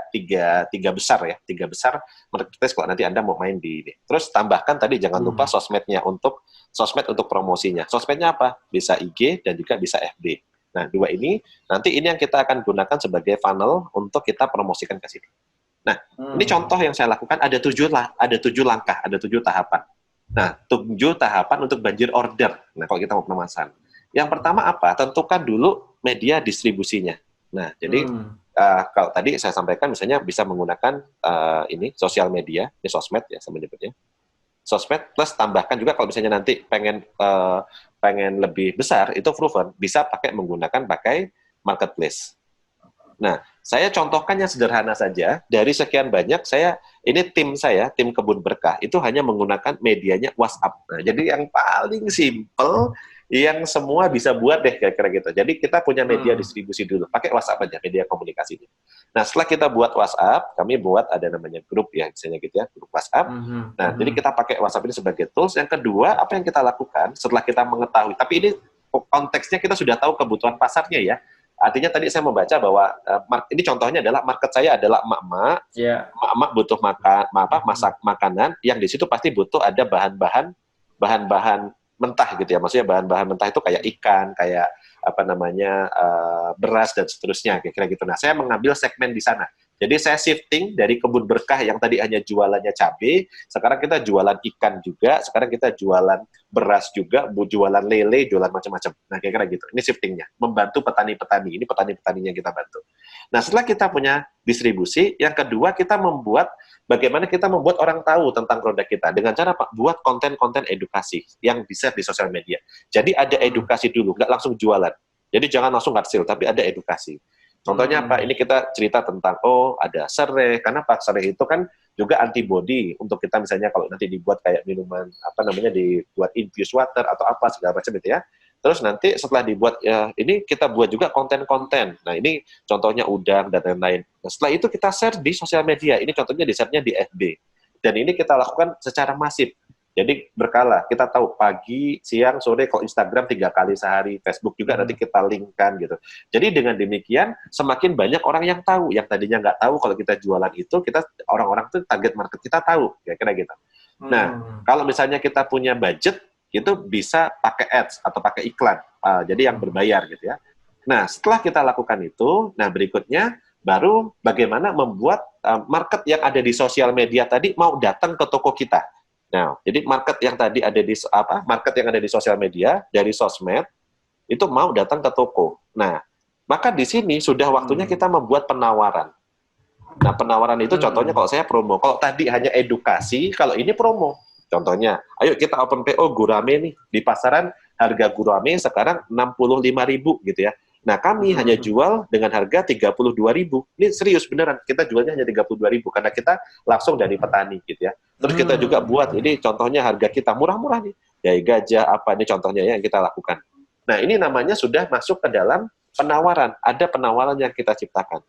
besar ya, tiga besar marketplace kalau nanti Anda mau main di ini. Terus tambahkan tadi jangan lupa sosmed untuk promosinya. Sosmednya apa? Bisa IG dan juga bisa FB. Nah, 2 ini, nanti ini yang kita akan gunakan sebagai funnel untuk kita promosikan ke sini. Nah, ini contoh yang saya lakukan, ada 7 langkah, ada 7 tahapan. Nah, 7 tahapan untuk banjir order. Nah, kalau kita mau pemasaran. Yang pertama apa? Tentukan dulu media distribusinya. Nah, jadi kalau tadi saya sampaikan misalnya bisa menggunakan ini sosial media, ini sosmed ya saya menyebutnya. Sosmed plus tambahkan juga kalau misalnya nanti pengen lebih besar itu proven bisa menggunakan marketplace. Nah, saya contohkan yang sederhana saja. Dari sekian banyak, tim Kebun Berkah itu hanya menggunakan medianya WhatsApp. Nah, jadi yang paling simple, yang semua bisa buat deh kira-kira gitu. Jadi kita punya media distribusi dulu, pakai WhatsApp aja, media komunikasi. Nah, setelah kita buat WhatsApp, kami buat ada namanya grup ya, misalnya gitu ya, grup WhatsApp. Nah, jadi kita pakai WhatsApp ini sebagai tools. Yang kedua, apa yang kita lakukan setelah kita mengetahui, tapi ini konteksnya kita sudah tahu kebutuhan pasarnya ya. Artinya tadi saya membaca bahwa ini contohnya adalah market saya adalah emak-emak, emak-emak butuh masak makanan yang di situ pasti butuh ada bahan-bahan mentah gitu ya, maksudnya bahan-bahan mentah itu kayak ikan, kayak beras dan seterusnya, kira-kira gitu. Nah, saya mengambil segmen di sana. Jadi saya shifting dari Kebun Berkah yang tadi hanya jualannya cabai, sekarang kita jualan ikan juga, sekarang kita jualan beras juga, jualan lele, jualan macam-macam. Nah, kira-kira gitu. Ini shiftingnya, membantu petani-petani. Ini petani-petaninya kita bantu. Nah, setelah kita punya distribusi, yang kedua kita bagaimana kita membuat orang tahu tentang produk kita. Dengan cara buat konten-konten edukasi yang di-share di sosial media. Jadi ada edukasi dulu, nggak langsung jualan. Jadi jangan langsung hard sale, tapi ada edukasi. Contohnya apa? Ini kita cerita tentang, ada serai. Karena serai itu kan juga antibody untuk kita misalnya kalau nanti dibuat kayak minuman, dibuat infused water atau apa, segala macam itu ya. Terus nanti setelah dibuat, ini kita buat juga konten-konten. Nah, ini contohnya udang dan lain-lain. Nah, setelah itu kita share di sosial media. Ini contohnya di-share-nya di FB. Dan ini kita lakukan secara masif. Jadi berkala, kita tahu pagi, siang, sore, kalau Instagram 3 kali sehari, Facebook juga nanti kita linkkan gitu. Jadi dengan demikian, semakin banyak orang yang tahu, yang tadinya nggak tahu kalau kita jualan itu, orang-orang itu target market kita tahu, kira-kira gitu. Nah, kalau misalnya kita punya budget, itu bisa pakai ads atau pakai iklan, jadi yang berbayar gitu ya. Nah, setelah kita lakukan itu, nah berikutnya baru bagaimana membuat market yang ada di sosial media tadi mau datang ke toko kita. Nah, jadi market yang ada di sosial media dari sosmed itu mau datang ke toko. Nah, maka di sini sudah waktunya kita membuat penawaran. Nah, penawaran itu contohnya kalau saya promo. Kalau tadi hanya edukasi, kalau ini promo. Contohnya, ayo kita open PO gurame nih. Di pasaran harga gurame sekarang 65.000 gitu ya. Nah, kami hanya jual dengan harga 32.000. Ini serius beneran, kita jualnya hanya 32.000 karena kita langsung dari petani gitu ya. Terus kita juga buat ini contohnya harga kita murah-murah nih. dari gajah, apa ini contohnya ya yang kita lakukan. Nah, ini namanya sudah masuk ke dalam penawaran. Ada penawaran yang kita ciptakan.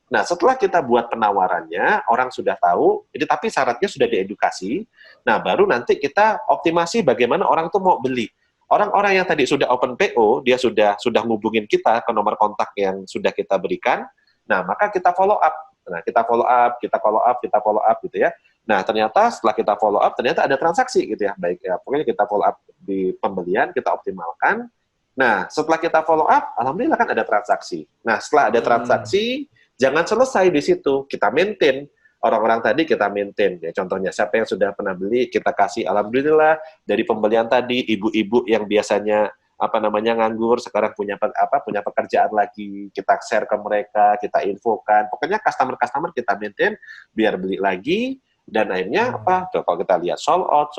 Nah, setelah kita buat penawarannya, orang sudah tahu, jadi tapi syaratnya sudah diedukasi. Nah, baru nanti kita optimasi bagaimana orang tuh mau beli. Orang-orang yang tadi sudah open PO, dia sudah ngubungin kita ke nomor kontak yang sudah kita berikan. Nah, maka kita follow up. Nah, kita follow up, kita follow up, kita follow up gitu ya. Nah, ternyata setelah kita follow up, ternyata ada transaksi gitu ya. Baik ya, pokoknya kita follow up di pembelian, kita optimalkan. Nah, setelah kita follow up, alhamdulillah kan ada transaksi. Nah, setelah ada transaksi, jangan selesai di situ, kita maintain. Orang-orang tadi kita maintain. Ya, contohnya, siapa yang sudah pernah beli, kita kasih alhamdulillah dari pembelian tadi, ibu-ibu yang biasanya nganggur, sekarang punya pekerjaan lagi, kita share ke mereka, kita infokan. Pokoknya customer kita maintain biar beli lagi. Dan akhirnya kalau kita lihat sold out.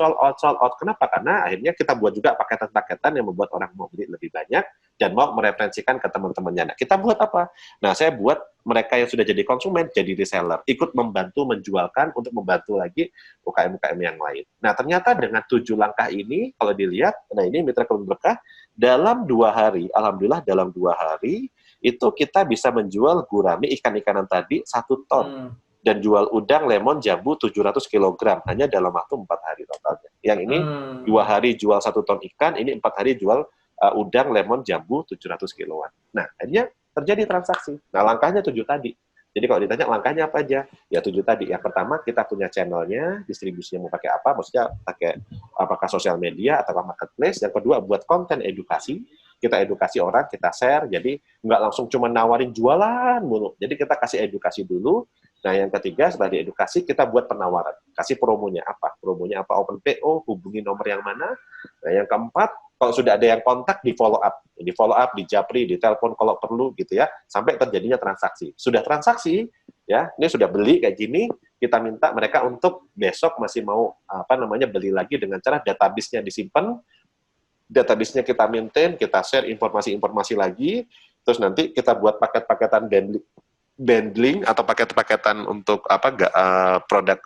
Kenapa? Karena akhirnya kita buat juga paketan-paketan yang membuat orang mau beli lebih banyak dan mau mereferensikan ke teman-temannya. Nah, kita buat apa? Nah, saya buat mereka yang sudah jadi konsumen jadi reseller, ikut membantu menjualkan untuk membantu lagi UKM-UKM yang lain. Nah, ternyata dengan 7 langkah ini, kalau dilihat, nah ini Mitra Kebun Berkah, dalam 2 hari, alhamdulillah dalam 2 hari, itu kita bisa menjual gurami ikan-ikanan tadi 1 ton. Dan jual udang, lemon, jambu 700 kg hanya dalam waktu 4 hari totalnya. Yang ini 2 hari jual 1 ton ikan, ini 4 hari jual udang, lemon, jambu 700 kiloan. Nah, akhirnya terjadi transaksi. Nah, langkahnya 7 tadi. Jadi kalau ditanya langkahnya apa aja? Ya 7 tadi. Yang pertama, kita punya channelnya, distribusinya mau pakai apa? Maksudnya pakai apakah sosial media atau marketplace. Yang kedua, buat konten edukasi. Kita edukasi orang, kita share. Jadi nggak langsung cuma nawarin jualan mulu. Jadi kita kasih edukasi dulu. Nah, yang ketiga, setelah diedukasi, kita buat penawaran. Kasih promonya apa? Promonya apa? Open PO, hubungi nomor yang mana. Nah, yang keempat, kalau sudah ada yang kontak, di follow up. Di follow up, di japri, di telepon kalau perlu, gitu ya. Sampai terjadinya transaksi. Sudah transaksi, ya, ini sudah beli kayak gini, kita minta mereka untuk besok masih mau, beli lagi dengan cara database-nya disimpan, database-nya kita maintain, kita share informasi-informasi lagi, terus nanti kita buat paket-paketan bundling atau paket-paketan untuk produk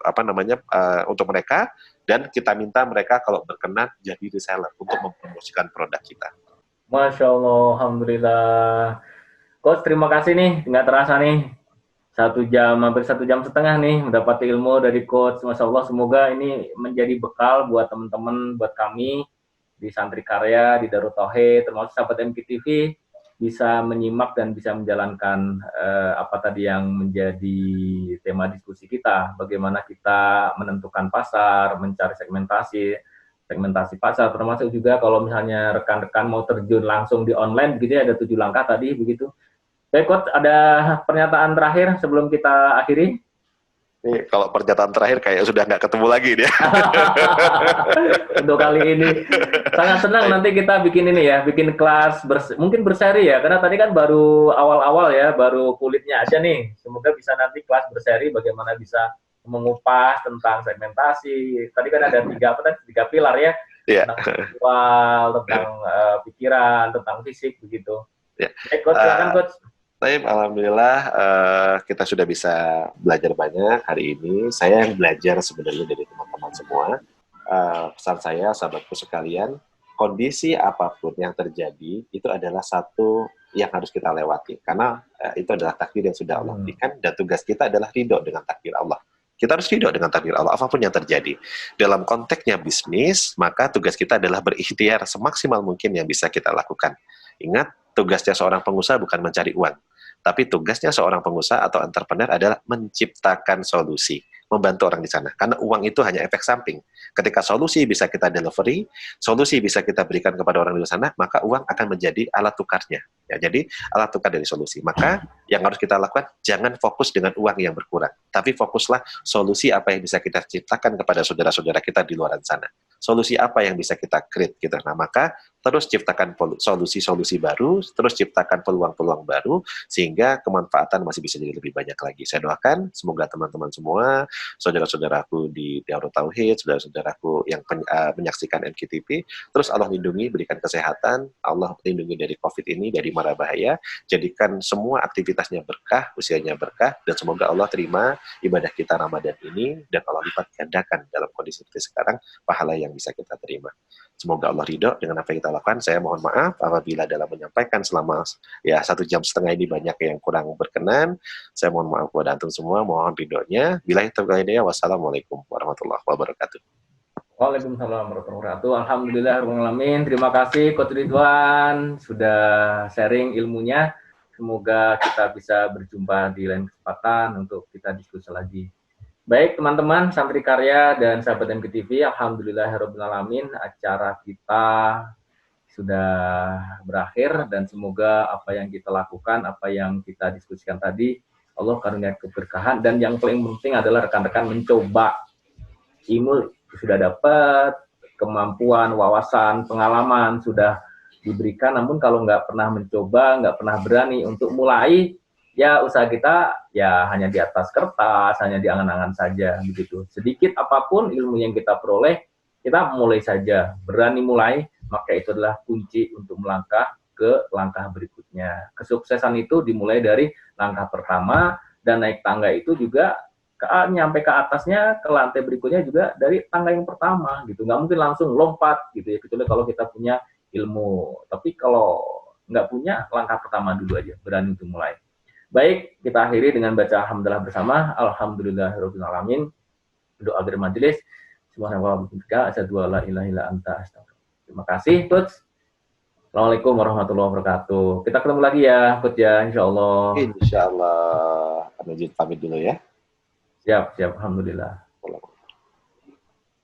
untuk mereka, dan kita minta mereka kalau berkenan jadi reseller untuk mempromosikan produk kita. Masya Allah, alhamdulillah. Coach, terima kasih nih, nggak terasa nih 1 jam, hampir 1,5 jam nih mendapat ilmu dari Coach. Masya Allah, semoga ini menjadi bekal buat teman-teman, buat kami di Santri Karya, di Darut Tauhid, termasuk sahabat MKTV, bisa menyimak dan bisa menjalankan apa tadi yang menjadi tema diskusi kita, bagaimana kita menentukan pasar, mencari segmentasi pasar, termasuk juga kalau misalnya rekan-rekan mau terjun langsung di online, begitu ya, ada 7 langkah tadi, begitu. Baik, Coach, ada pernyataan terakhir sebelum kita akhiri? Nih, kalau pernyataan terakhir kayak sudah nggak ketemu lagi dia. Untuk kali ini sangat senang nanti kita bikin ini ya, bikin kelas mungkin berseri ya, karena tadi kan baru awal-awal ya, baru kulitnya aja nih. Semoga bisa nanti kelas berseri bagaimana bisa mengupas tentang segmentasi. Tadi kan ada 3 pilar ya, tentang visual, tentang pikiran, tentang fisik begitu. Baik, Coach, silakan, Coach. Alhamdulillah kita sudah bisa belajar banyak hari ini. Saya yang belajar sebenarnya dari teman-teman semua. Pesan saya, sahabatku sekalian, kondisi apapun yang terjadi itu adalah satu yang harus kita lewati. Karena itu adalah takdir yang sudah Allah berikan, dan tugas kita adalah ridho dengan takdir Allah. Kita harus ridho dengan takdir Allah, apapun yang terjadi. Dalam konteksnya bisnis, maka tugas kita adalah berikhtiar semaksimal mungkin yang bisa kita lakukan. Ingat, tugasnya seorang pengusaha bukan mencari uang, tapi tugasnya seorang pengusaha atau entrepreneur adalah menciptakan solusi, membantu orang di sana. Karena uang itu hanya efek samping. Ketika solusi bisa kita delivery, solusi bisa kita berikan kepada orang di sana, maka uang akan menjadi alat tukarnya. Ya, jadi alat tukar dari solusi. Maka yang harus kita lakukan, jangan fokus dengan uang yang berkurang, tapi fokuslah solusi apa yang bisa kita ciptakan kepada saudara-saudara kita di luar sana. Solusi apa yang bisa kita create gitu. Nah, maka terus ciptakan solusi-solusi baru, terus ciptakan peluang-peluang baru, sehingga kemanfaatan masih bisa jadi lebih banyak lagi. Saya doakan semoga teman-teman semua, saudara-saudaraku di Darut Tauhid, saudara-saudaraku yang menyaksikan MKTV, terus Allah lindungi, berikan kesehatan, Allah lindungi dari COVID ini, dari mara bahaya, jadikan semua aktivitasnya berkah, usianya berkah, dan semoga Allah terima ibadah kita Ramadan ini, dan Allah lipat gandakan dalam kondisi seperti sekarang, pahala yang bisa kita terima. Semoga Allah ridho dengan apa yang kita lakukan. Saya mohon maaf apabila dalam menyampaikan selama 1,5 jam ini banyak yang kurang berkenan. Saya mohon maaf kepada antum semua, mohon ridhonya. Billahi taufiq hidayah. Wassalamualaikum warahmatullahi wabarakatuh. Waalaikumsalam warahmatullahi wabarakatuh. Alhamdulillah, alamin. Terima kasih Coach Ridwan sudah sharing ilmunya. Semoga kita bisa berjumpa di lain kesempatan untuk kita diskusi lagi. Baik teman-teman, Santri Karya dan sahabat MKTV, alhamdulillahirabbil alamin, acara kita sudah berakhir dan semoga apa yang kita lakukan, apa yang kita diskusikan tadi, Allah karunia keberkahan, dan yang paling penting adalah rekan-rekan mencoba. Ilmu sudah dapat, kemampuan, wawasan, pengalaman sudah diberikan, namun kalau nggak pernah mencoba, nggak pernah berani untuk mulai, ya usaha kita ya hanya di atas kertas, hanya di angan-angan saja begitu. Sedikit apapun ilmu yang kita peroleh, kita mulai saja, berani mulai, maka itu adalah kunci untuk melangkah ke langkah berikutnya. Kesuksesan itu dimulai dari langkah pertama, dan naik tangga itu juga nyampe ke atasnya, ke lantai berikutnya juga dari tangga yang pertama gitu. Nggak mungkin langsung lompat gitu ya, kecuali kalau kita punya ilmu. Tapi kalau nggak punya, langkah pertama dulu aja, berani untuk mulai. Baik, kita akhiri dengan baca alhamdulillah bersama. Alhamdulillahirabbil alamin. Doa akhir majelis. Subhanallah wa bihamdika, asyhadu an la ilaha illa anta, astaghfiruka. Terima kasih, Coach. Assalamualaikum warahmatullahi wabarakatuh. Kita ketemu lagi ya, Coach ya, insyaallah. Insyaallah. Kami pamit dulu ya. Siap, alhamdulillah.